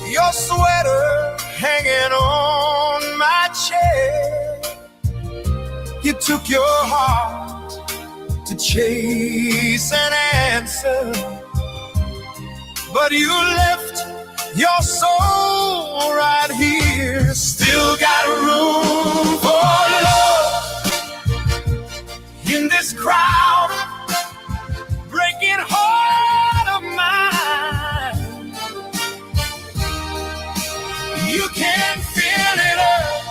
A: your sweater hanging on my chair. You took your heart to chase an answer, but you left your soul right here. Still got room for love in this crowd, breaking heart of mine. You can fill it up.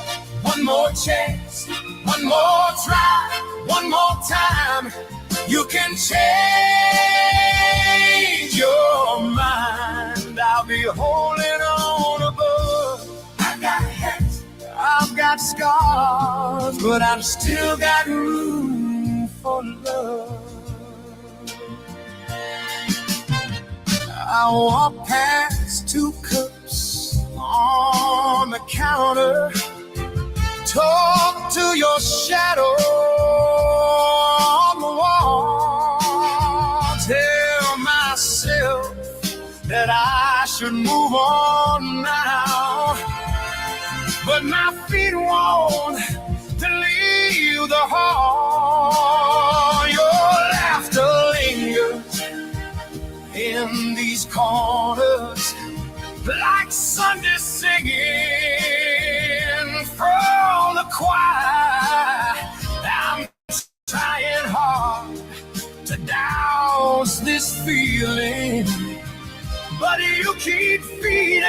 A: One more chance, one more try, one more time. You can change your mind. I'll be holding on above. I got hurt, I've got scars, but I've still got room for love. I walk past 2 cups on the counter, talk to your shadow on the wall, tell myself that I should move on now, but my feet won't to leave the hall. Your laughter lingers in these corners like Sunday singing from the choir. I'm trying hard to douse this feeling, but you keep feeding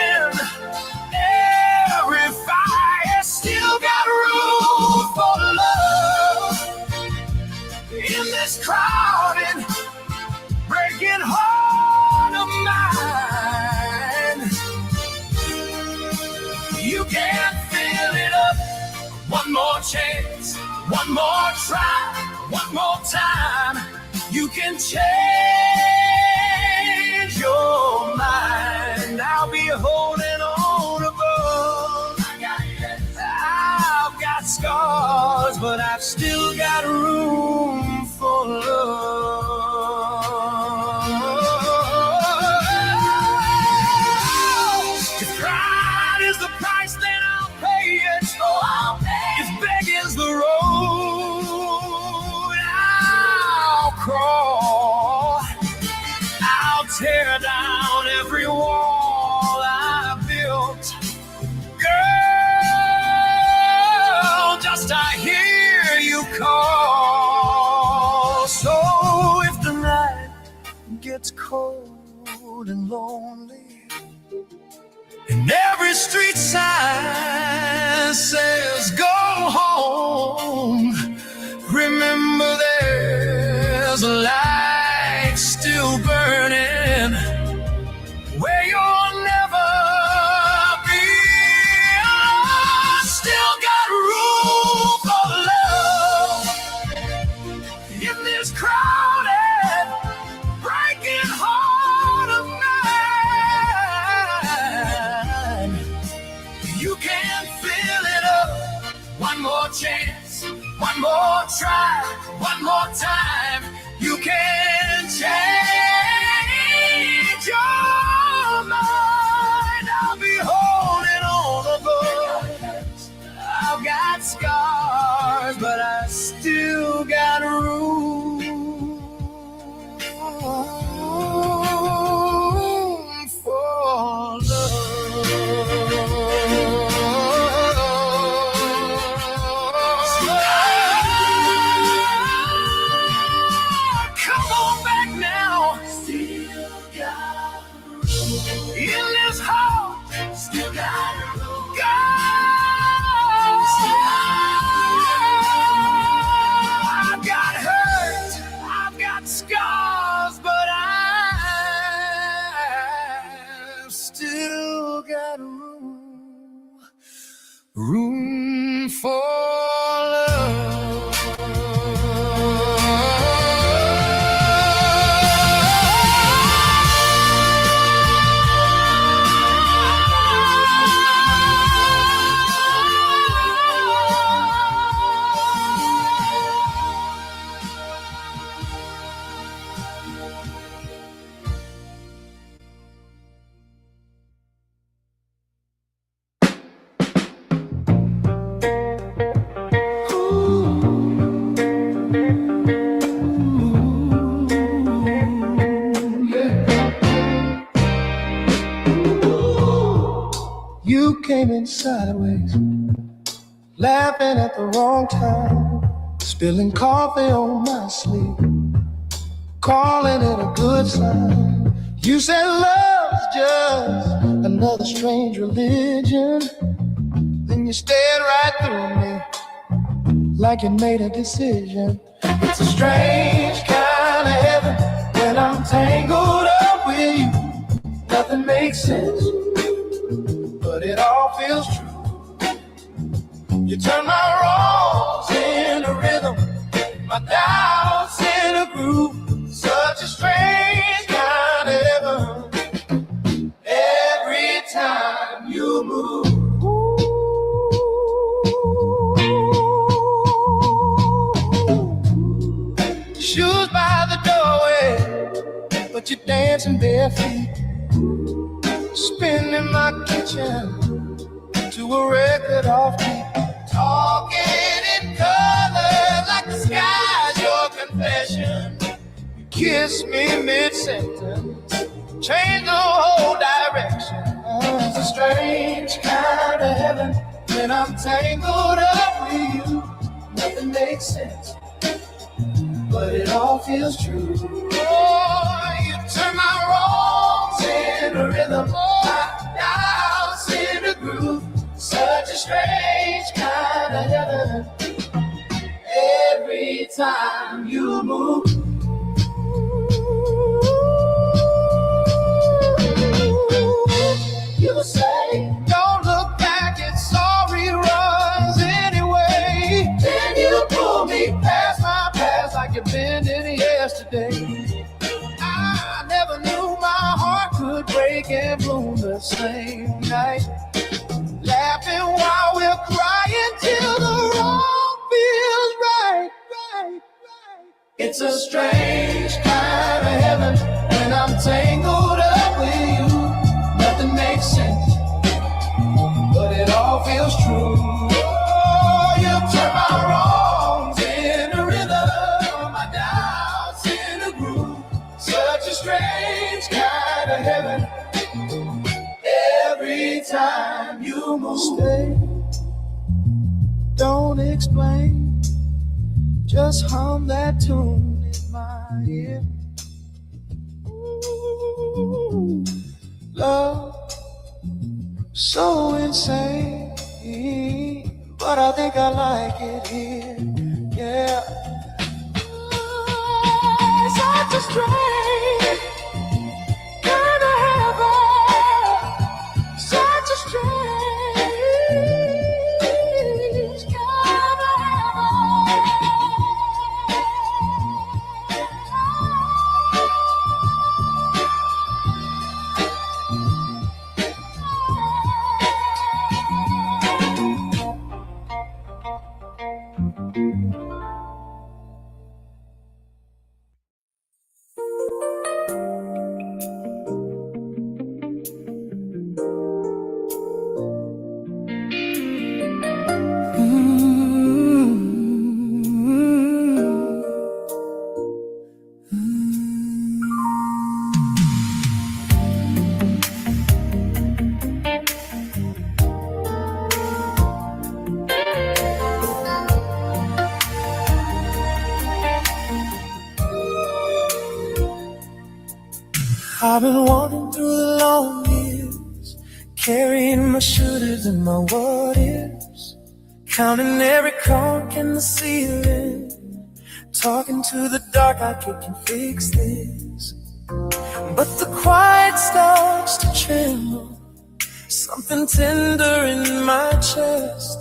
A: every fire. Still got room for love in this crowded, breaking heart of mine. You can fill it up. One more chance, one more try, one more time. You can change your mind. I'll be holding on above. I've got scars, but I've still got room for love. If pride is the price, then I'll pay it. Oh, I'll pay it. If begging's the road, I'll crawl. I'll tear down every wall I built. Girl, just I hear you call. So if the night gets cold and lonely, And every street sign says go home. Remember there's a light still burning where you'll never be alone. Still got room for love in this crowded, breaking heart of mine. You can fill it up. One more chance, one more try, one more time. You can change your mind. I'll be holding on above. I've got scars, but I still got room for love. Come on back now. Still got room in this heart. Still got room. I've got hurt, I've got scars, but I've still got room for You came in sideways, laughing at the wrong time, spilling coffee on my sleeve, calling it a good sign. You said love's just another strange religion. Then you stared right through me like you made a decision. It's a strange kind of heaven when I'm tangled up with you. Nothing makes sense, but it all feels true. You turn my wrongs into rhythm, my doubts in a groove. Such a strange kind of heaven every time you move. Shoes by the doorway, but you're dancing bare feet. Spinning my kitchen to a record off beat. Talking in color like the sky's your confession. You kiss me mid-sentence, change the whole direction. It's a strange kind of heaven when I'm tangled up with you. Nothing makes sense, but it all feels true. Oh, you turn my wrongs into rhythm, my doubts into groove. Such a strange kind of heaven every time you move. You say, don't look back, it's all reruns anyway. Then you pull me past my past like you've been in yesterday. I never knew my heart could break and bloom the same night. Laughing while we're crying till the wrong feels right. It's a strange kind of heaven when I'm tangled up with you. Nothing makes sense, but it all feels true. Oh, you turn my wrongs into rhythm, my doubts into groove. Such a strange kind of heaven every time you move. Stay, don't explain, just hum that tune in my ear. Ooh, love So insane, but I think I like it here. Yeah. Such a strange kind of heaven. Such a strange kind of I've been walking through the long years, carrying my shouldas and my what ifs, counting every cork in the ceiling, talking to the dark like it can fix this. But the quiet starts to tremble, something tender in my chest,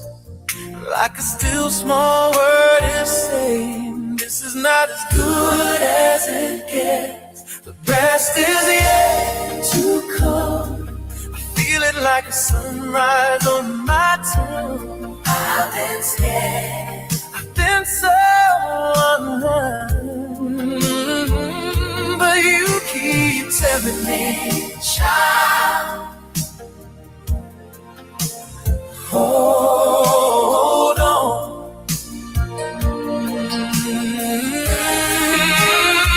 A: like a still small word is saying, this is not as good as it gets. The best is yet to come. I feel it like a sunrise on my tongue. I've been scared, I've been so unrun, but you keep telling me, child, hold on.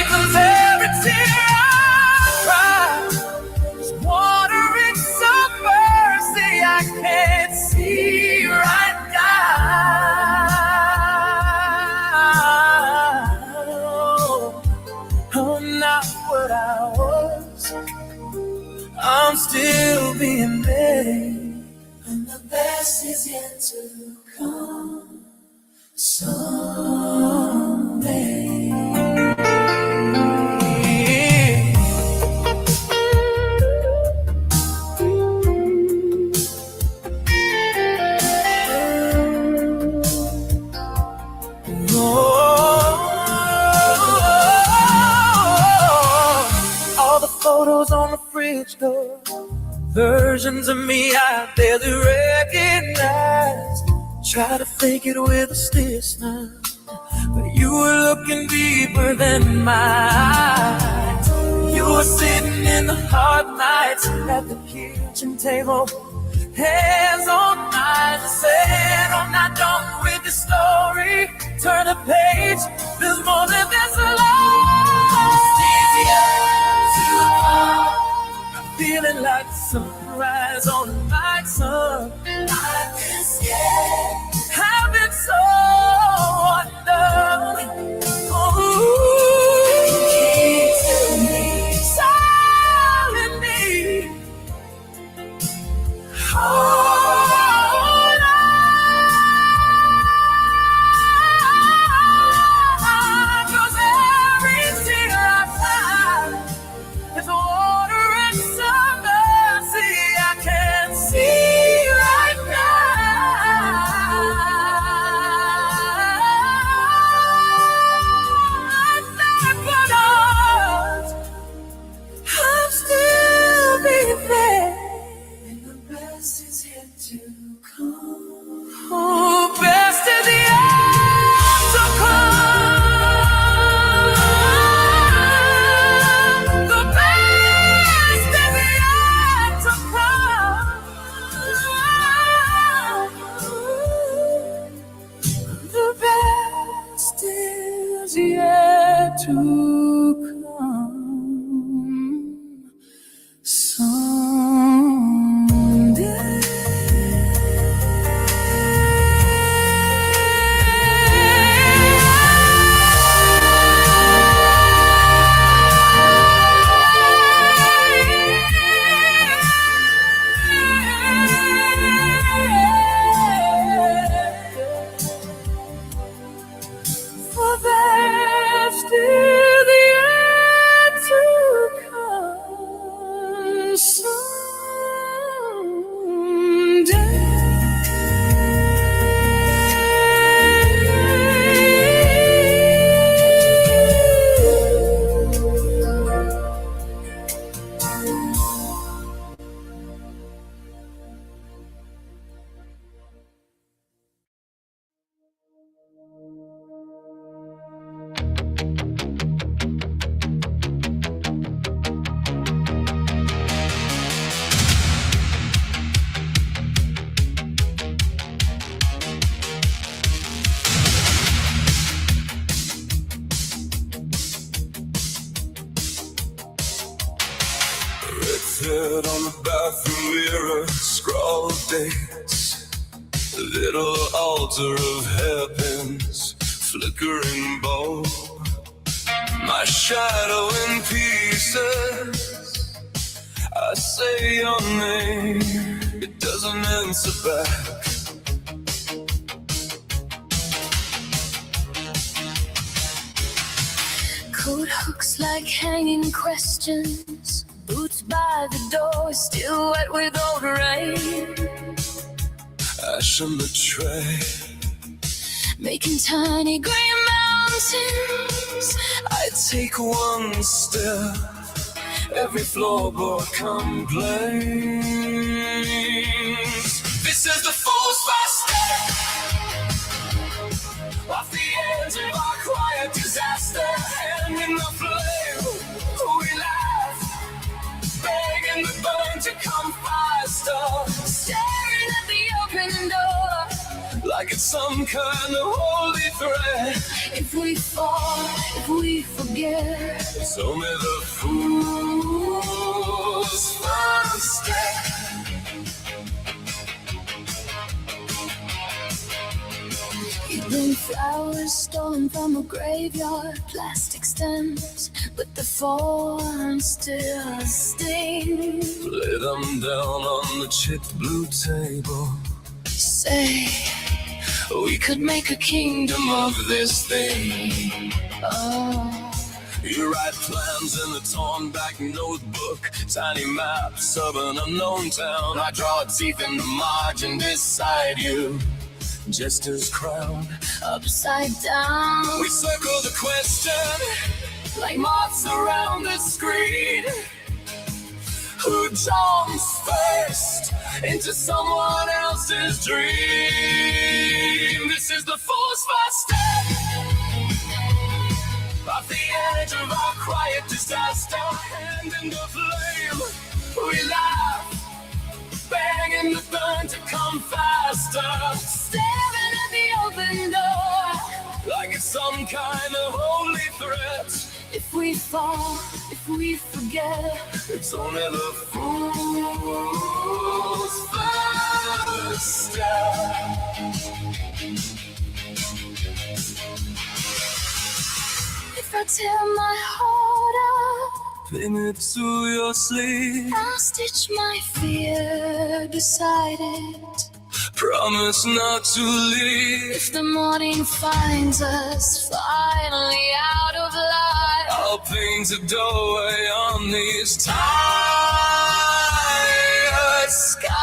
A: 'Cause every tear I cry is watering some mercy I can't see right now. I'm not what I was, I'm still being made, and the best is yet to come someday. All the photos on the fridge door, versions of me I barely recognize. Try to fake it with a still smile, but you were looking deeper than my eyes. You were sitting in the hard nights at the kitchen table, hands on eyes, saying, I'm not done with the story. Turn the page, there's more than this alone. It's easier to come. I'm feeling like sunrise on a night sun. I've been scared, I've been so undone. Oh, you keep telling me, silently, hold on. 'Cause every tear I cry is water and some mercy I can't see right now. I'm not what I was, I'm still being there, and the best is yet to come. Oh, best is yet to come. The best is yet to come. The best is yet to come someday. head on the bathroom mirror, scrawl dates, a little altar of hairpins, flickering bulb, my shadow in pieces. I say your name, it doesn't answer back.
B: Coat hooks like hanging questions, boots by the door, still wet with old rain.
A: Ash on the tray,
B: making tiny green mountains.
A: I take one step, every floorboard complains. This is the fool's first step, off the edge of our quiet disaster. And in the flame, we laugh, begging the burn to come faster.
B: Staring at the open door,
A: like it's some kind of holy thread.
B: if we fall, if we forget,
A: It's only the fool's first step.
B: you bring flowers stolen from a graveyard, plastic stems, but the thorns still sting.
A: Lay them down on the chipped blue table.
B: Say,
A: We could make a kingdom of this thing.
B: oh,
A: You write plans in a torn back notebook, tiny maps of an unknown town. I draw teeth in the margin beside you, jester's crown.
B: upside down,
A: We circle the question like moths around the screen. Who jumps first into someone else's dream? This is the fool's first step, off the edge of our quiet disaster. Hand in the flame, we laugh, begging the burn to come faster.
B: staring at the open door,
A: Like it's some kind of holy threat.
B: if we fall, if we forget,
A: It's only the fool's first step.
B: if I tear my heart out,
A: Pin it to your sleeve.
B: I'll stitch my fear beside it.
A: Promise not to leave.
B: If the morning finds us finally out of line,
A: I'll paint a doorway on these tired skies.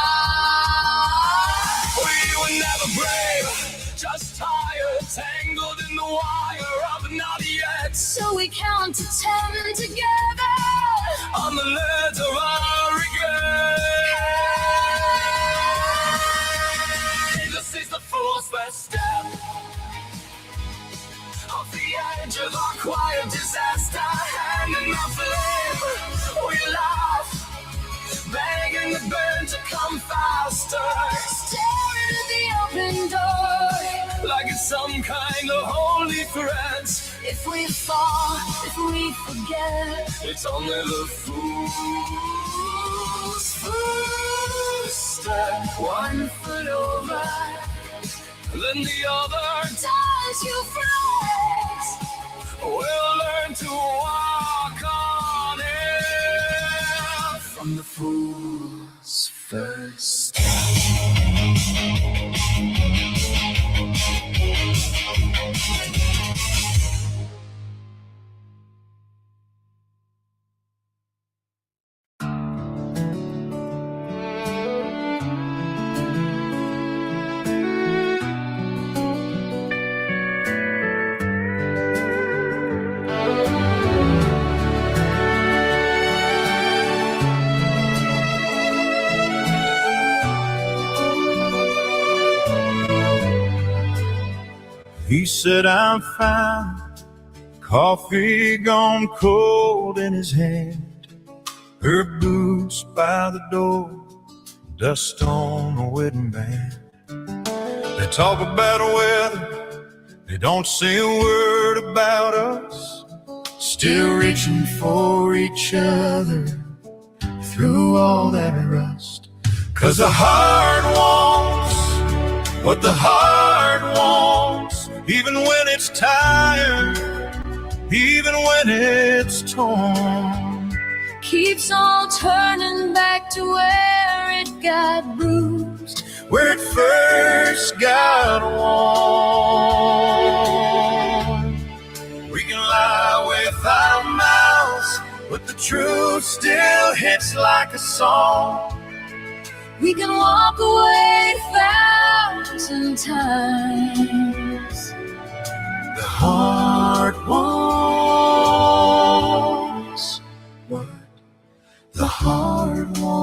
A: We were never brave, just tired, tangled in the wire of not yet.
B: so we count to 10 together.
A: On the ledge of our regret. This is the fool's first step, off the edge of our quiet disaster. Hand in the flame, we laugh, begging the burn to come faster.
B: Staring at the open door,
A: Like it's some kind of holy threat.
B: if we fall, if we forget,
A: It's only the fool's first step.
B: one foot over,
A: Then the other,
B: ties you flex.
A: we'll learn to walk on it. From the fool's first step. He said, I'm fine. Coffee gone cold in his hand. Her boots by the door, dust on the wedding band. They talk about weather, they don't say a word about us. Still reaching for each other. If through all that rust. 'Cause the heart wants what the heart wants, even when it's tired, even when it's torn.
B: Keeps on turning back to where it got bruised,
A: where it first got warm. We can lie with our mouths, but the truth still hits like a song.
B: we can walk away 1,000 times.
A: The heart wants what the heart wants.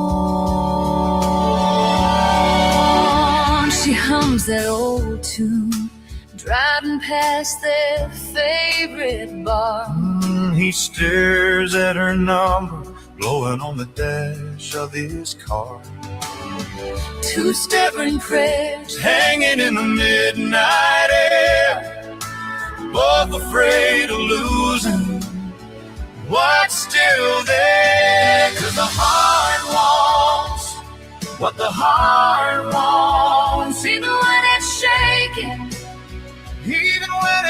B: She hums that old tune, driving past their favorite bar.
A: He stares at her number, blowing on the dash of his car.
B: Two-stepping prayers
A: hanging in the midnight air, both afraid of losing what's still there. 'Cause the heart wants what the heart wants,
B: even when it's shaking,
A: even when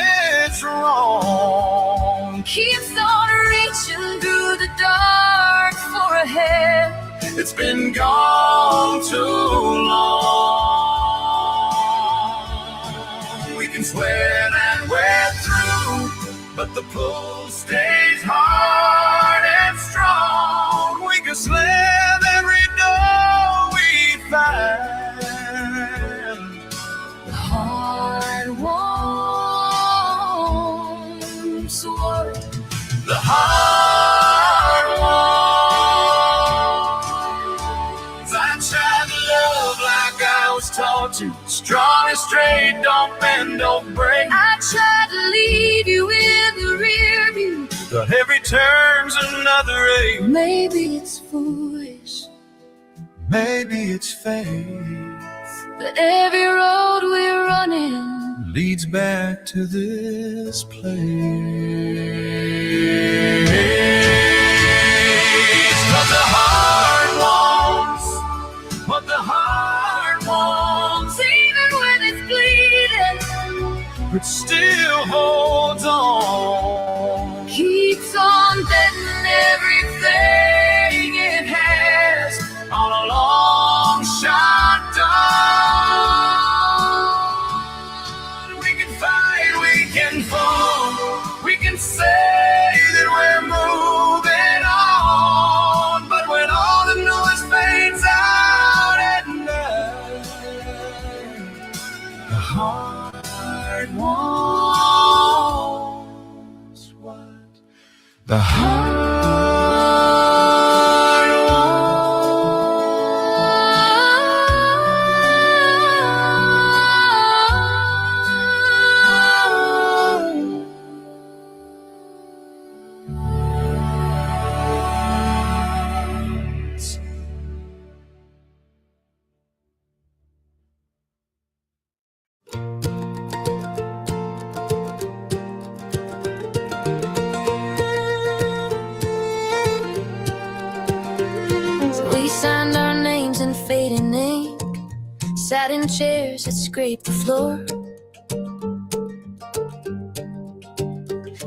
A: it's wrong.
B: keeps on reaching through the dark for a hand.
A: It's been gone too long. We can sweat and wear through, but the pull stays hard and strong. We can slam every door we find.
B: The heart wants what
A: The heart wants. I tried to love like I was taught to. Strong and straight, don't bend, don't break.
B: I tried to leave you in the rear view.
A: But every turn's another ache.
B: Maybe it's foolish,
A: Maybe it's faith
B: but every road we're running
A: leads back to this place. 'Cause the heart wants what the heart wants,
B: even when it's bleeding,
A: but still holds on.
B: keeps on betting everything it has
A: On a long shot dawn. We can fight, we can fall, we can say that we're moving on. But when all the noise fades out at night, the heart wants what the heart
B: We signed our names in fading ink, sat in chairs that scraped the floor.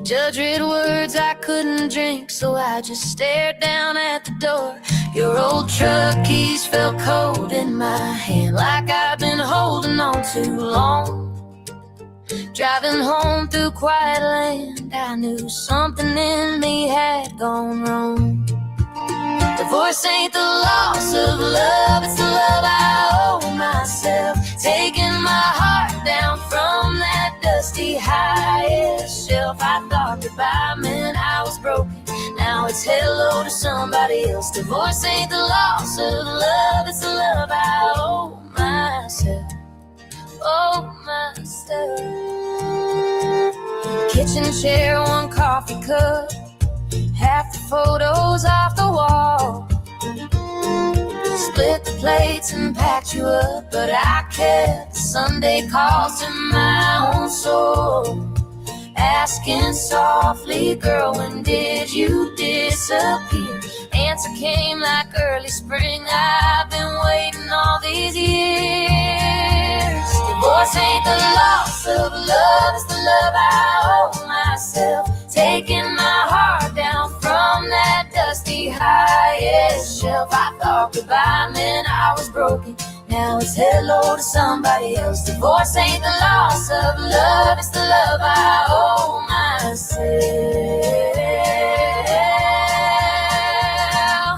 B: Judge read words I couldn't drink, so I just stared down at the door. Your old truck keys felt cold in my hand, like I've been holding on too long. Driving home through quiet land, I knew something in me had gone wrong. Divorce ain't the loss of love, it's the love I owe myself. Taking my heart down from that dusty highest shelf. I thought goodbye meant I was broken, now it's hello to somebody else. Divorce ain't the loss of love, it's the love I owe myself. Oh, myself. Kitchen chair, one coffee cup, half the photos off the wall. Split the plates and packed you up, but I kept the Sunday calls to my own soul. asking softly, girl, when did you disappear? Answer came like early spring, I've been waiting all these years. Divorce ain't the loss of love, it's the love I owe myself. Taking my heart down from that dusty highest shelf. I thought goodbye meant I was broken, now it's hello to somebody else. Divorce ain't the loss of love, it's the love I owe myself.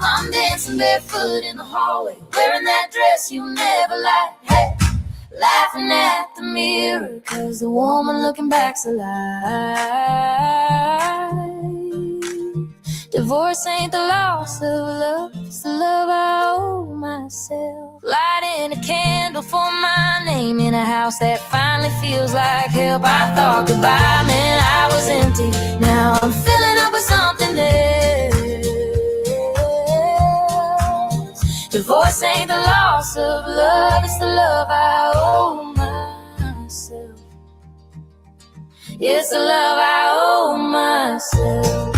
B: I'm dancing barefoot in the hallway, wearing that dress you never liked. Hey, laughing at the mirror, cause the woman looking back's alive. Divorce ain't the loss of love, it's the love I owe myself. Lighting a candle for my name in a house that finally feels like help. I thought goodbye meant I was empty, now I'm filling up with something else. Divorce ain't the loss of love, it's the love I owe myself. It's the love I owe myself.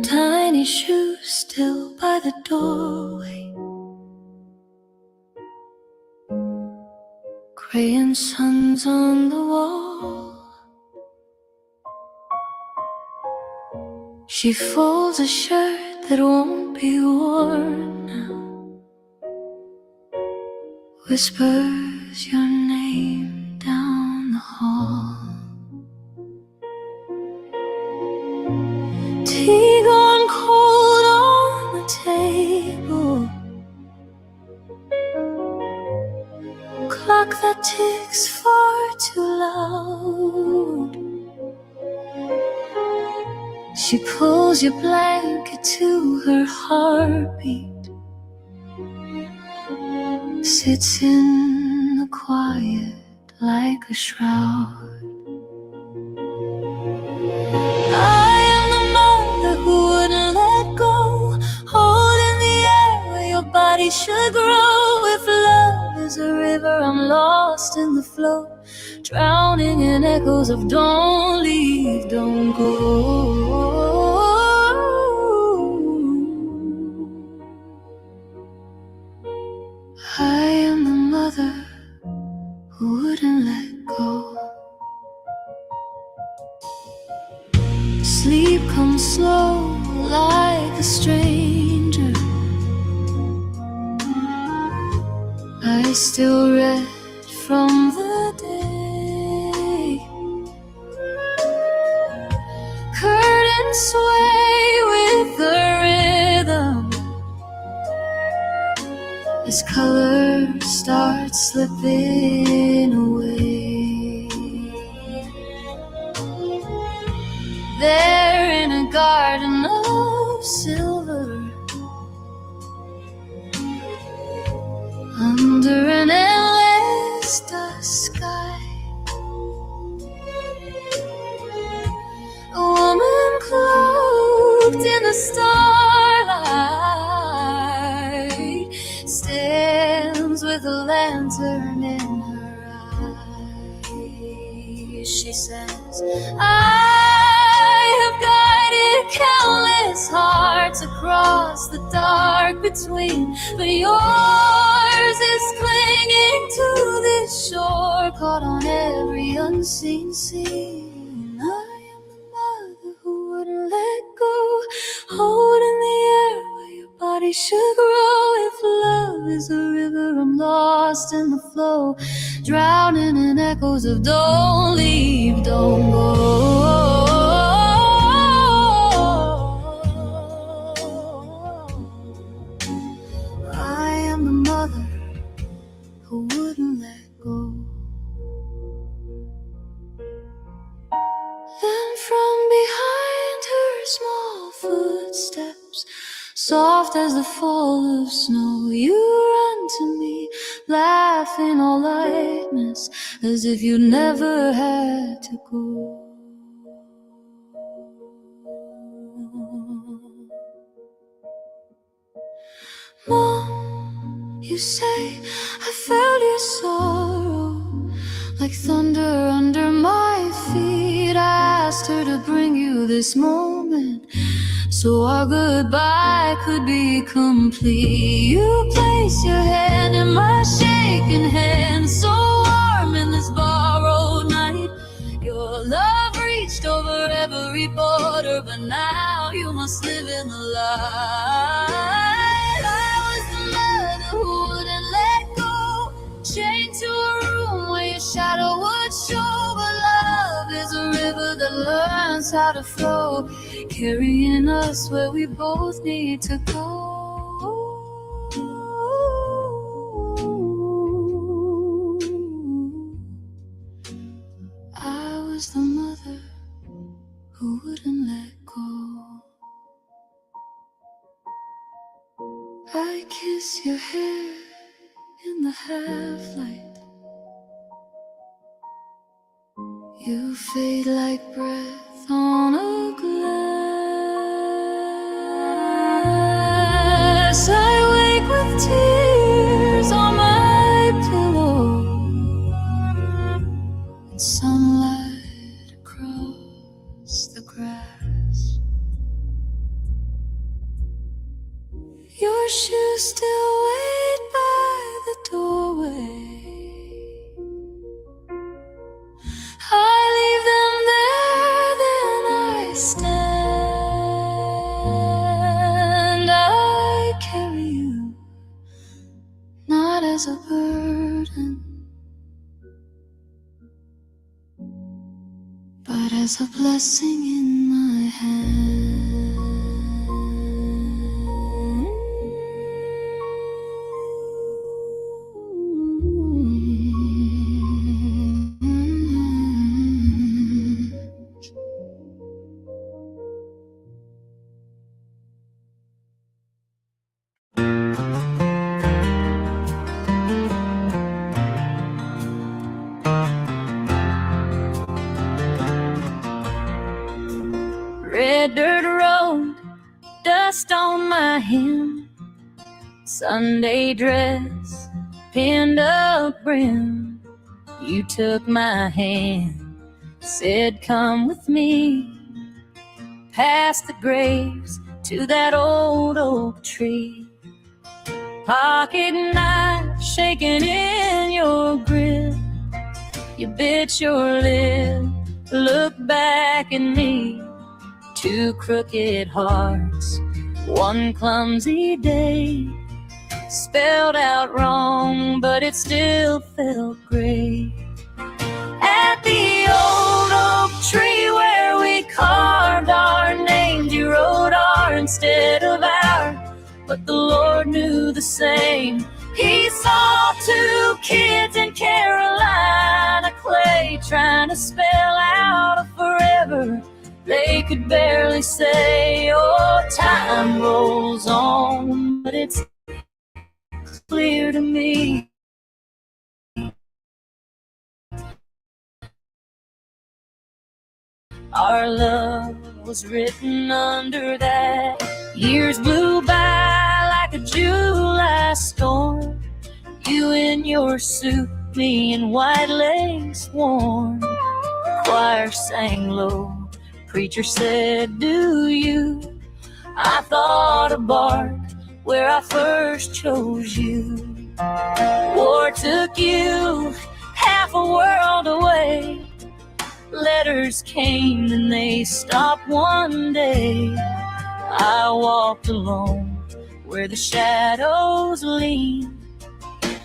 B: Tiny shoes still by the doorway, crayon suns on the wall. She folds a shirt that won't be worn now, whispers your name down the hall. Tea gone cold on the table, clock that ticks far too loud. She pulls your blanket to her heartbeat, sits in the quiet like a shroud. I am the mother who wouldn't let go, holding the air where your body should grow. If love is a river, I'm lost in the flow, drowning in echoes of don't leave, don't go. I am the mother who wouldn't let go. Sleep comes slow like a stranger, I still read from the day. Curtains sway with the rhythm as color starts slipping away. There in a garden of silver, under an endless dusk sky, a woman cloaked in the starlight stands with a lantern in her eye. She says, I have guided countless hearts across the dark between, but yours is clinging to this shore, caught on every unseen scene. I am the mother who wouldn't let go, holding the air where your body should grow. If love is a river, I'm lost in the flow, drowning in echoes of don't leave, don't go. I am the mother who wouldn't let go. Then from behind her small footsteps, soft as the fall of snow, you run to me, laughing all lightness, as if you never had to go. Mom, you say, I felt your sorrow like thunder under my feet. I asked her to bring you this moment so our goodbye could be complete. You place your hand in my shaking hand, so warm in this borrowed night. Your love reached over every border, but now you must live in the light. I was the mother who wouldn't let go, chained to a room where your shadow would show. But love is a river that learns how to flow, carrying us where we both need to go. I was the mother who wouldn't let go. I kiss your hair in the half-light. You fade like breath on a glass. I wake with tears on my pillow and sunlight across the grass. Your shoes still wait by the doorway. I leave them there, then I stand. I carry you, not as a burden, but as a blessing in my hand. Red dirt road, dust on my hem, Sunday dress, pinned up brim. You took my hand, said come with me, past the graves to that old oak tree. Pocket knife shaking in your grip, you bit your lip, look back at me. Two crooked hearts, one clumsy day, spelled out wrong, but it still felt great. At the old oak tree where we carved our names, you wrote our instead of our, but the Lord knew the same. He saw two kids in Carolina clay trying to spell out a forever they could barely say. Oh, time rolls on, but it's clear to me our love was written under that. Years blew by like a July storm, you in your suit, me in white lace worn. Choir sang low, preacher said, do you? I thought of Bart, where I first chose you. War took you half a world away. Letters came and they stopped one day. I walked alone where the shadows lean,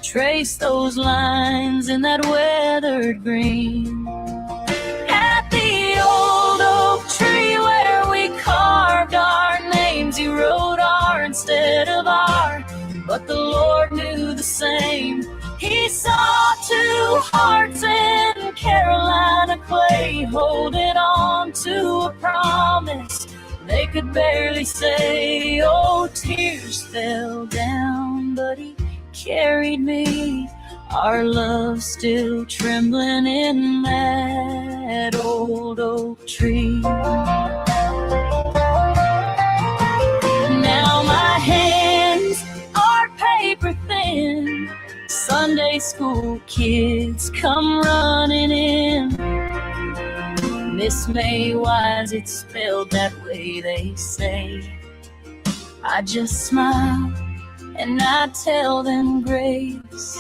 B: trace those lines in that weathered green. At the old oak tree where we carved our names, he wrote R instead of R, but the Lord knew the same. He saw two hearts in Carolina clay, holding on to a promise they could barely say. Oh, tears fell down, but he carried me, our love still trembling in that old oak tree. Now my hands are paper thin, Sunday school kids come running in. Miss May, why's it spelled that way, they say. I just smile and I tell them grace.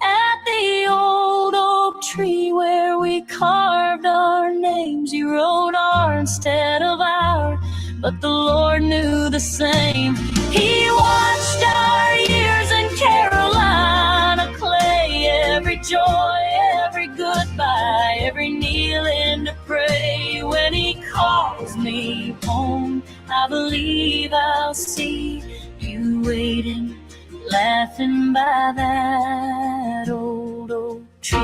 B: At the old oak tree where we carved our names, you wrote R instead of R, but the Lord knew the same. He watched our years in Carolina clay, every joy, every goodbye, every kneeling to pray. When he calls me home, I believe I'll see you waiting, laughing by that old oak tree.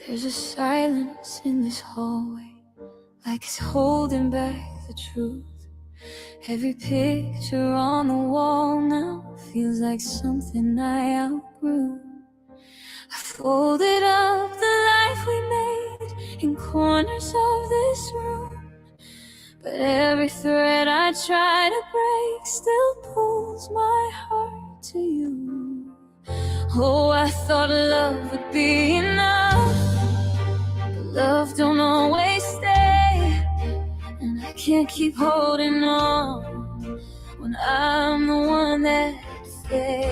B: There's a silence in this hallway, like it's holding back the truth. Every picture on the wall now feels like something I outgrew. I folded up the life we made in corners of this room, but every thread I try to break still pulls my heart to you. Oh, I thought love would be enough, but love don't always stay, and I can't keep holding on when I'm the one that fades.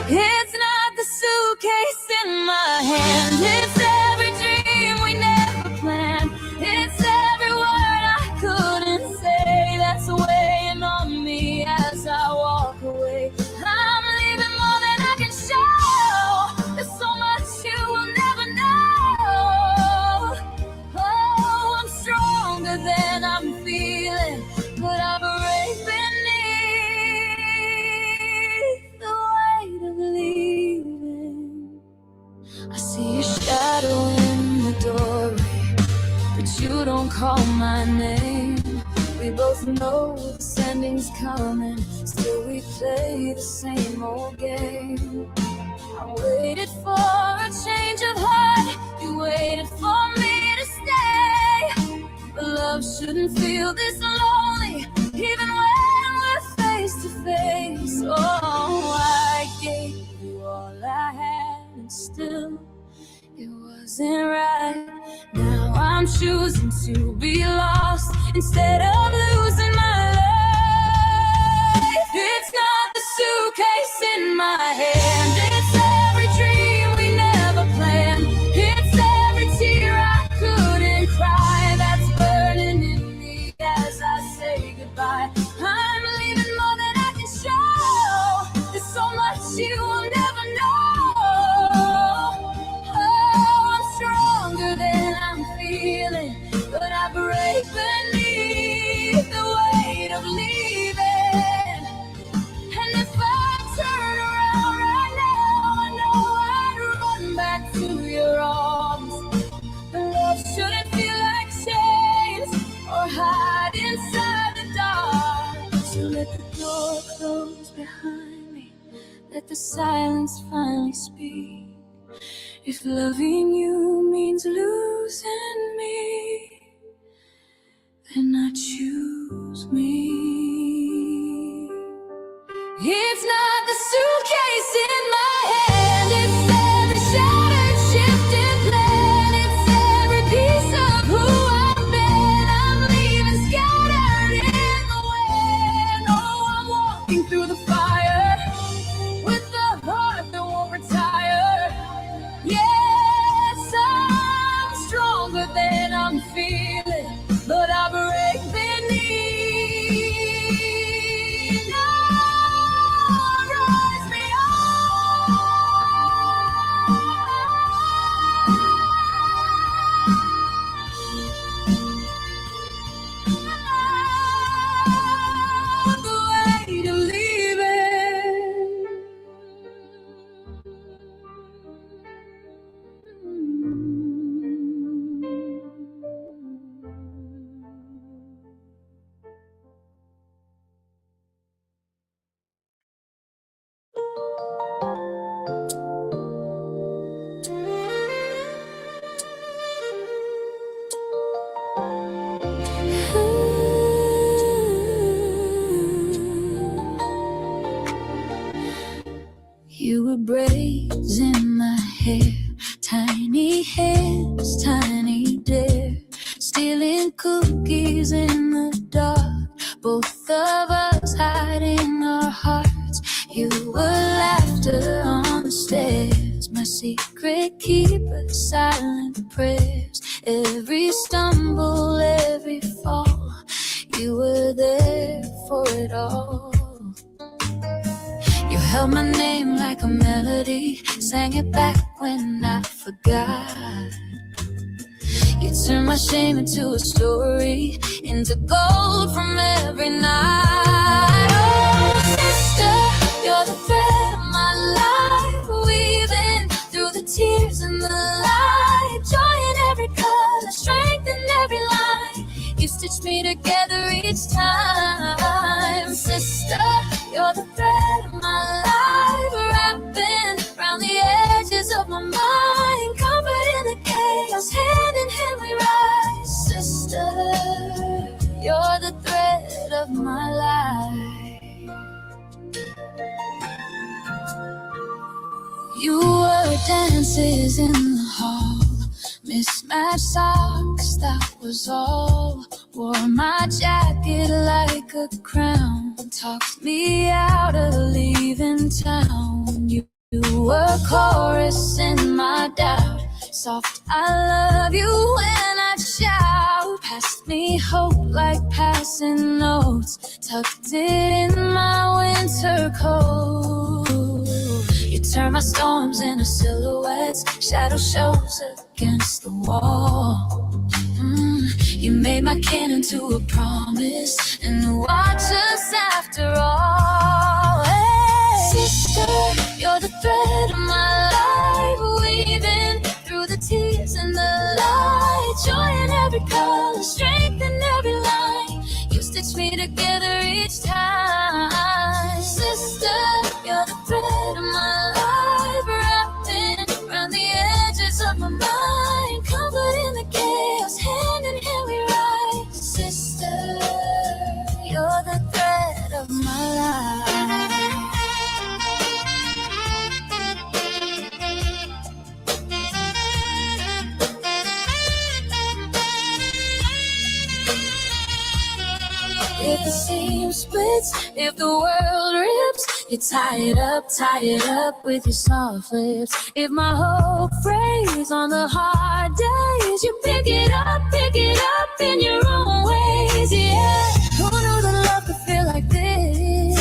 B: It's not the suitcase in my hand, it's every dream we never planned. It's every word I couldn't say that's weighing on me as I walk away. I'm leaving more than I can show. There's so much you will never know. Oh, I'm stronger than I'm feeling, but I break beneath the weight of leaving. I see your shadow in the doorway, but you don't call my name. We both know this ending's coming, still we play the same old game. I waited for a change of heart, you waited for me to stay. But love shouldn't feel this lonely, even when we're face to face. Oh, I gave you all I had, and still it wasn't right. Now I'm choosing to be lost instead of losing my life. It's not the suitcase in my hand, it's every dream we never planned. It's every tear I couldn't cry that's burning in me as I say goodbye. I'm leaving more than I can show. There's so much you will never know. Oh, I'm stronger than I'm feeling, but I break beneath the weight of leaving. And if I turn around right now, I know I'd run back to your arms. But love shouldn't feel like chains or hide inside the dark. So let the door close behind me, let the silence finally speak. If loving you means losing me, then I choose me. It's not the suitcase in my hand. It's every shattered, shifted plan. It's every piece of who I've been. I'm leaving scattered in the wind. Oh, I'm walking through the fire with the heart that won't retire. Yes, I'm stronger than I'm feeling, but I break beneath. No, rise me on the way to You were braids in my hair, tiny hands, tiny dare, stealing cookies in the dark, both of us hiding our hearts. You were laughter on the stairs, my secret keeper, silent prayers, every stumble, every fall, you were there for it all. You held my name like a melody, sang it back when I forgot. You turned my shame into a story, into gold from every night. Oh, sister, you're the thread of my life, weaving through the tears and the light. Joy in every color, strength in every line. You stitch me together each time. Sister, you're the thread of my life, wrapping around the edges of my mind. Comfort in the chaos, hand in hand we rise. Sister, you're the thread of my life. You were dances in the hall, mismatched socks, that was all. Wore my jacket like a crown, talked me out of leaving town. You were chorus in my doubt, soft I love you when I shout. Passed me hope like passing notes, tucked it in my winter coat. You turn my storms into silhouettes, shadow shows against the wall. You made my kin into a promise, and watch us after all. Hey, sister, you're the thread of my life, weaving through the tears and the light. Joy in every color, strength in every line. You stitch me together each time. Sister, you're the thread of my life, wrapping around the edges of my mind. Comfort in the chaos, hand in hand we rise. Sister, you're the thread of my life. If the seam splits, if the world rips, you tie it up with your soft lips. If my hope frays on the hard days, you pick it up in your own ways, yeah. Who knew that love could feel like this?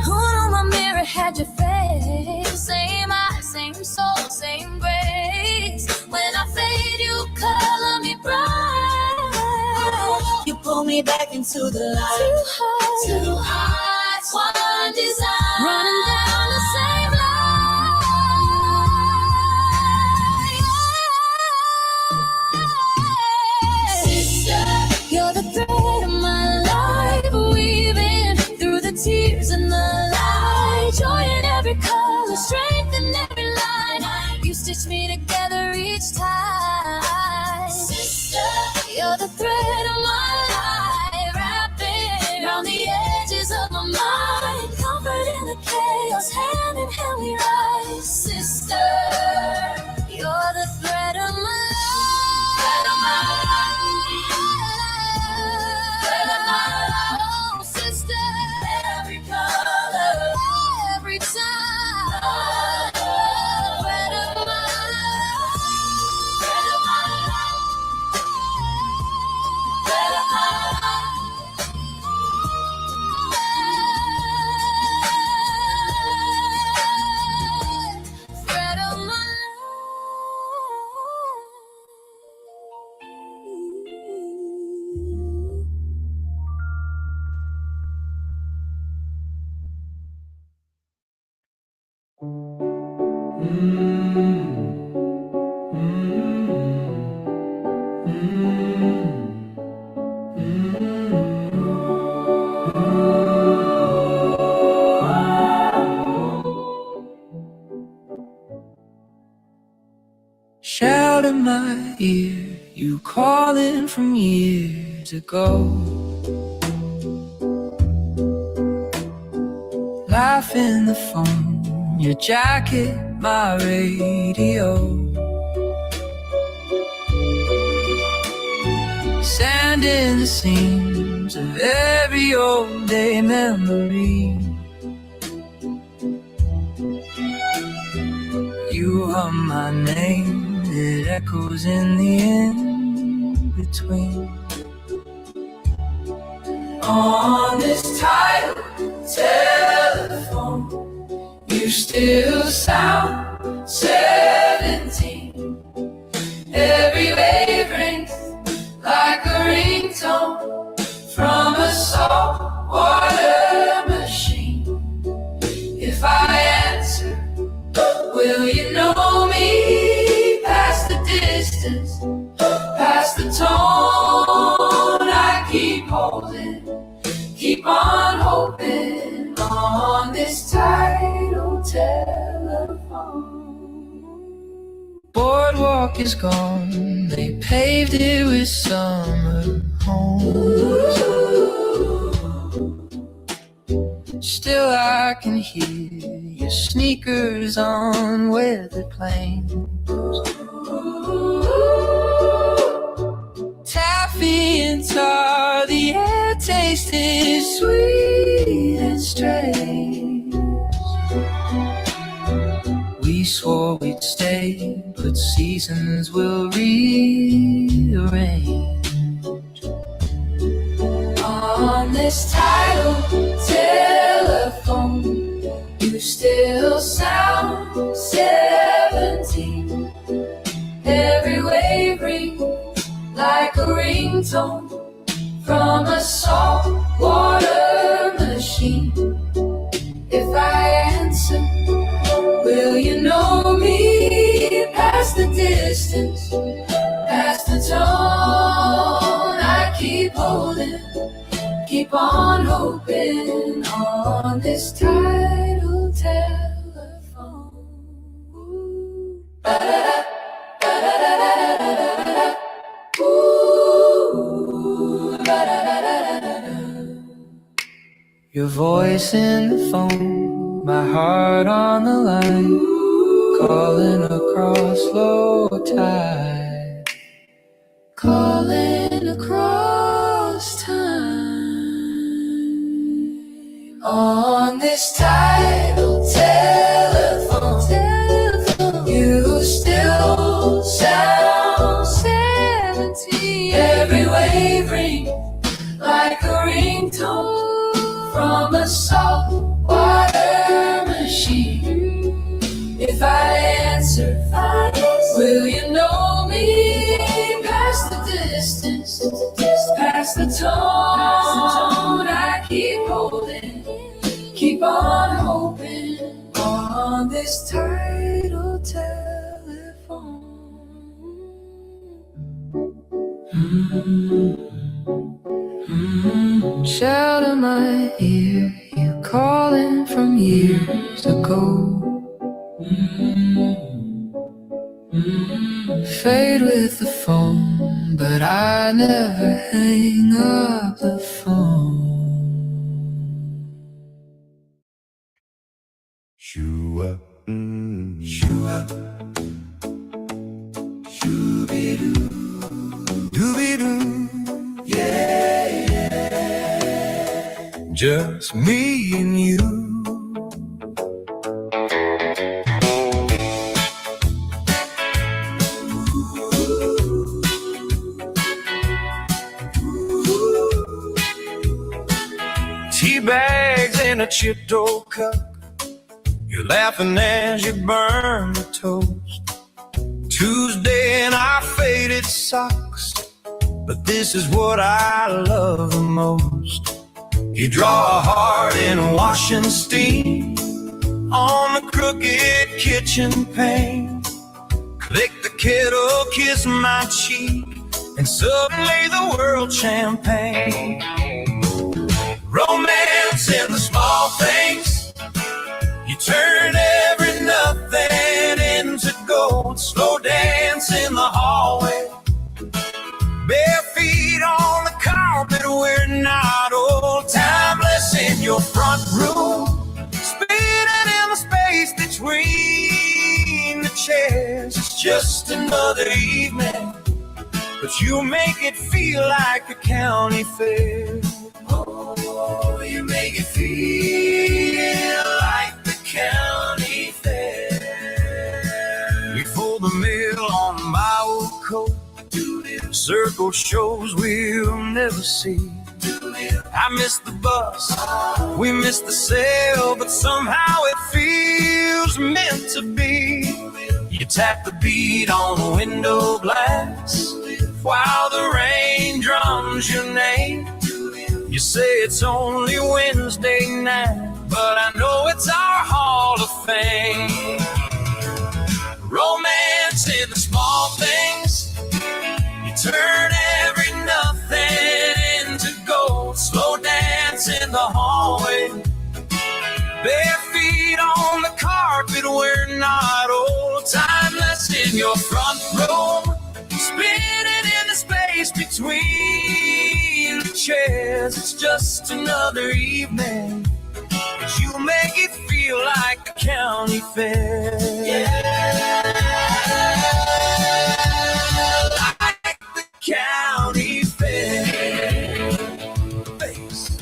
B: Who knew my mirror had your face? Same eyes, same soul, same grace. When I fade, you color me bright. You pull me back into the light. Two hearts, one desire, running down the same line. Sister, you're the thread of my life, weaving through the tears and the light. Joy in every color, strength in every line. You stitch me together each time. Sister, you're the thread of my life, wrapping around the edges of my mind. Comfort angels hand in hand we rise, sister. You're the thread of my life. Thread of my life. Thread of my life. Oh, sister. Every color, every time. Thread of my life. Thread of my life. Thread of my life. Thread of my life.
A: Shout in my ear, you calling from years ago. Laugh in the phone, your jacket, my radio. Sand in the seams of every old day memory. You are my name, it echoes in the in-between. On this title telephone, you still sound 17. Every wave rings like a ringtone from a saltwater machine. If I answer, will you know me past the distance, past the tone I keep holding, keep on hoping on this tidal telephone. Boardwalk is gone, they paved it with summer homes. Still I can hear your sneakers on weathered plains. Taffy and tar, the air tasted sweet and strange. We swore we'd stay, but seasons will rearrange. On this tidal telephone, you still sound 17. Every wave rings like a ringtone from a saltwater machine. If I answer, will you know me past the distance, past the tone I keep holding, keep on hoping on this tidal telephone. Ooh, ba-da-da, ba-da-da-da-da-da-da. Ooh, ba-da-da-da-da-da-da. Your voice in the phone, my heart on the line, calling across low tide, calling across time. On this tidal telephone, you still sound 17. Every wave rings like a ringtone from a saltwater machine. If I answer, will you know me past the distance, past the tone I keep holding, keep on hoping on this tidal telephone. Shout in my ear, you calling from years ago. Fade with the phone, but I never hang up the phone. Shoo-up, shoo-up, shoo-be-doo, doo-be-doo, yeah, yeah. Just me and you. Tea bags in a chipped old cup. You're laughing as you burn the toast. Tuesday in our faded socks. But this is what I love the most. You draw a heart in washing steam on the crooked kitchen pane. Click the kettle, kiss my cheek, and suddenly the world's champagne. Romance in the small things. You turn every nothing into gold. Slow dance in the hallway. Bare feet on the carpet, we're not old. Timeless in your front room. Spinning in the space between the chairs. It's just another evening, but you make it feel like a county fair. Oh, you make it feel like the county fair. We fold the mail on my old coat. Circle shows we'll never see. I miss the bus, we miss the sail, but somehow it feels meant to be. You tap the beat on the window glass while the rain drums your name. You say it's only Wednesday night, but I know it's our Hall of Fame. Romance in the small things. You turn every nothing into gold. Slow dance in the hallway. Bare feet on the carpet, we're not old. Timeless in your front room. Spinning in the space between the chairs. It's just another evening, but you make it feel like a county fair. Yeah, like the county fair. Face.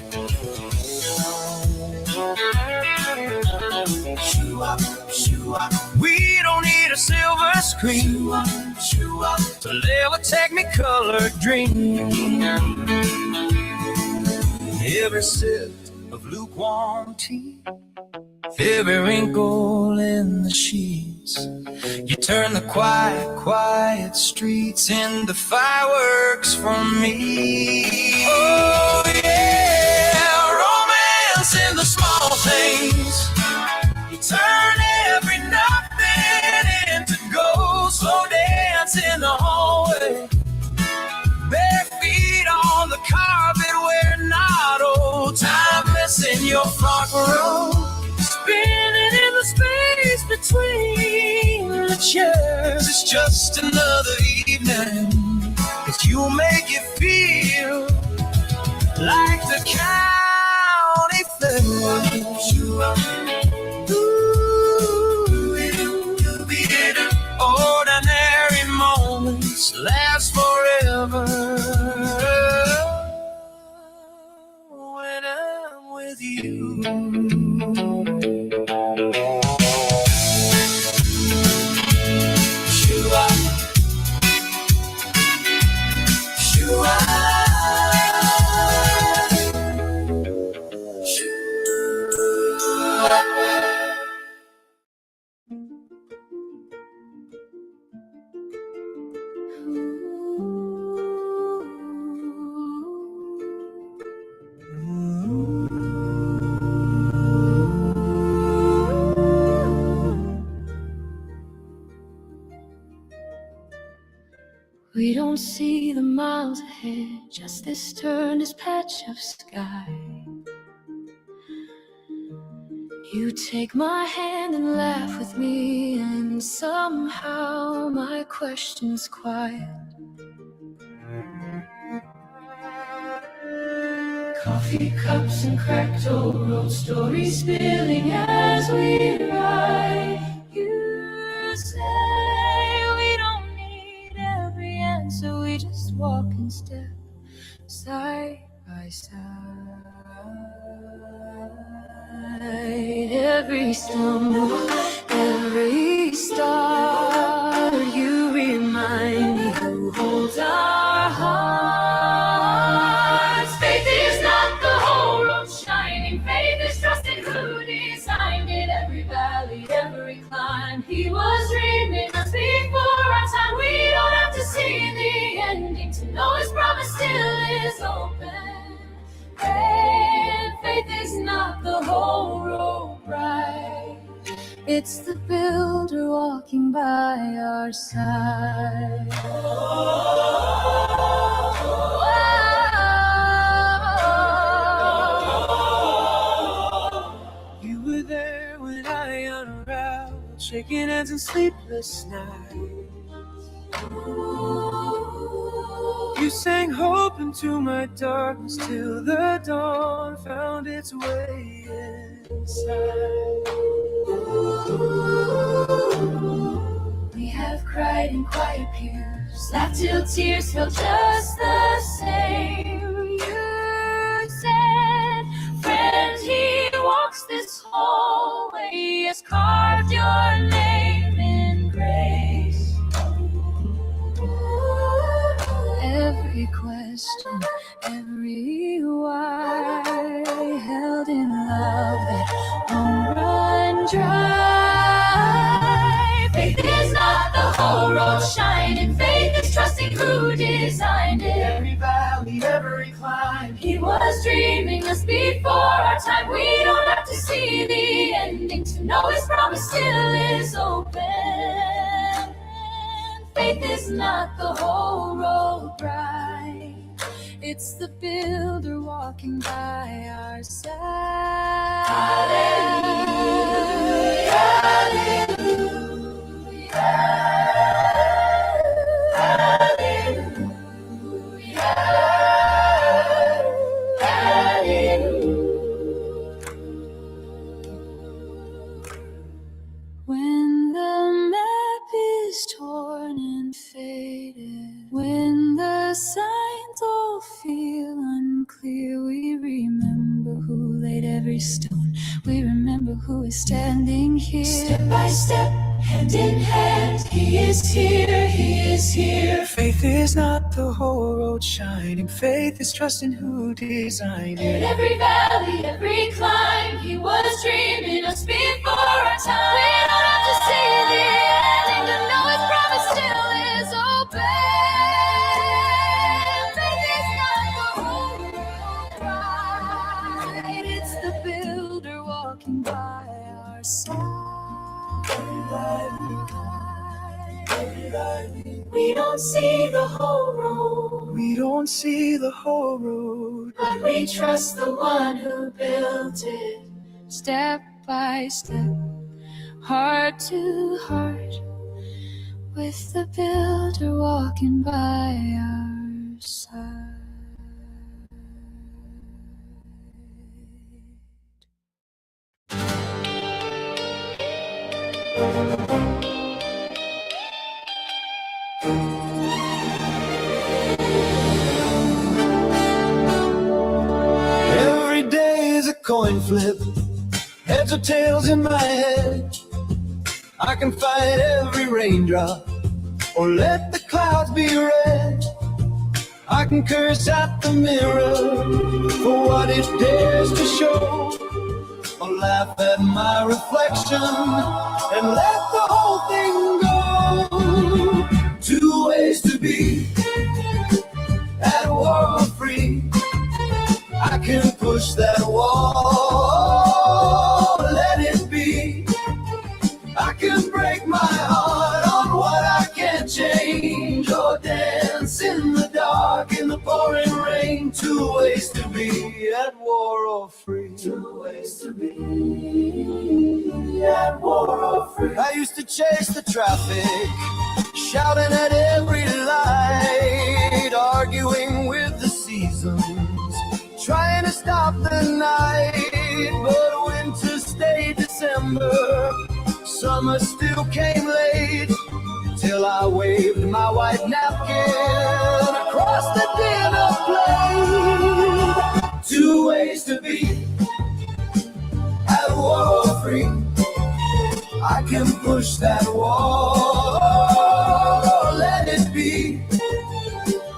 A: Shoo-up, shoo-up. We don't need a silver screen to live a technicolor dream. Every sip of lukewarm tea, every wrinkle in the sheets. You turn the quiet, quiet streets into fireworks for me. Oh yeah, romance in the small things. You turn every nothing into gold. Slow dance in the hallway. Bare feet on the carpet, we're not old. Timeless in your front row. Spinning in the space between the chairs. It's just another evening, but you make it feel like the county fair. Ordinary moments last forever when I'm with you. Shoo-up, shoo-up, shoo-up.
B: We don't see the miles ahead, just this turn, this patch of sky. You take my hand and laugh with me, and somehow my questions quiet. Coffee cups and cracked old road stories spilling as we ride. every stone, every star. You remind me who holds our hearts. Faith is not the whole road shining. Faith is trusting who designed it. Every valley, every climb. He was dreaming us before our time. We don't have to see the ending to know His promise still is open. And faith is not the whole road right. It's the builder walking by our side.
A: You were there when I unraveled, shaking hands and sleepless nights. You sang hope into my darkness till the dawn found its way inside.
B: We have cried in quiet pews, laughed till tears fell just the same. You said, friend, He walks this hallway. He has carved your name in grace. Every question, every why, held in love that won't run dry. Faith is not the whole road shining. Faith is trusting who designed it.
A: Every valley, every climb.
B: He was dreaming us before our time. We don't have to see the ending to know His promise still is open. Faith is not the whole road right. It's the builder walking by our side. Hallelujah, hallelujah, hallelujah, hallelujah. When the map is torn and faded, when the signs all feel unclear, we remember who laid every stone. We remember who is standing here. Step by step, hand in hand, He is here, He is here.
A: Faith is not the whole road shining. Faith is trusting who designed
B: In
A: it.
B: every valley, every climb, He was dreaming us before our time. We don't have to see the ending to know His promise still is open. Faith is not the whole road right. It's the builder walking by our side. We don't see the whole road,
A: We don't see the whole road,
B: but we trust the one who built it. Step by step, heart to heart, with the builder walking by our side.
A: Every day is a coin flip, heads or tails in my head. I can fight every raindrop, or let the clouds be red. I can curse at the mirror for what it dares to show, or laugh at my reflection and let the whole thing go. Two ways to be, at war or free. I can push that wall, let it be. I can break my heart on what I can't change, or dance in the dark in the pouring rain. Two ways to be, at war or free. Two ways to be, at war or free. I used to chase the traffic, shouting at every light, arguing with the seasons, trying to stop the night. But winter stayed December, summer still came late, till I waved my white napkin across the dinner plate. Two ways to be, at war or free. I can push that wall, let it be.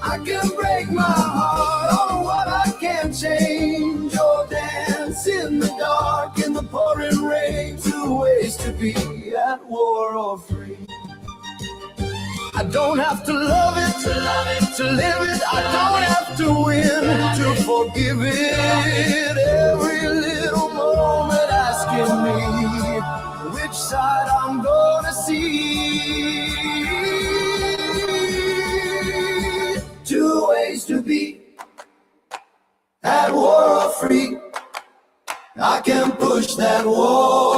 A: I can break my heart on what I can't change, or dance in the dark, in the pouring rain. Two ways to be, at war or free. I don't have to love it, to live it. I don't have to win, to forgive it. Every little moment asking me which side I'm gonna see. Two ways to be, at war or free. I can push that wall,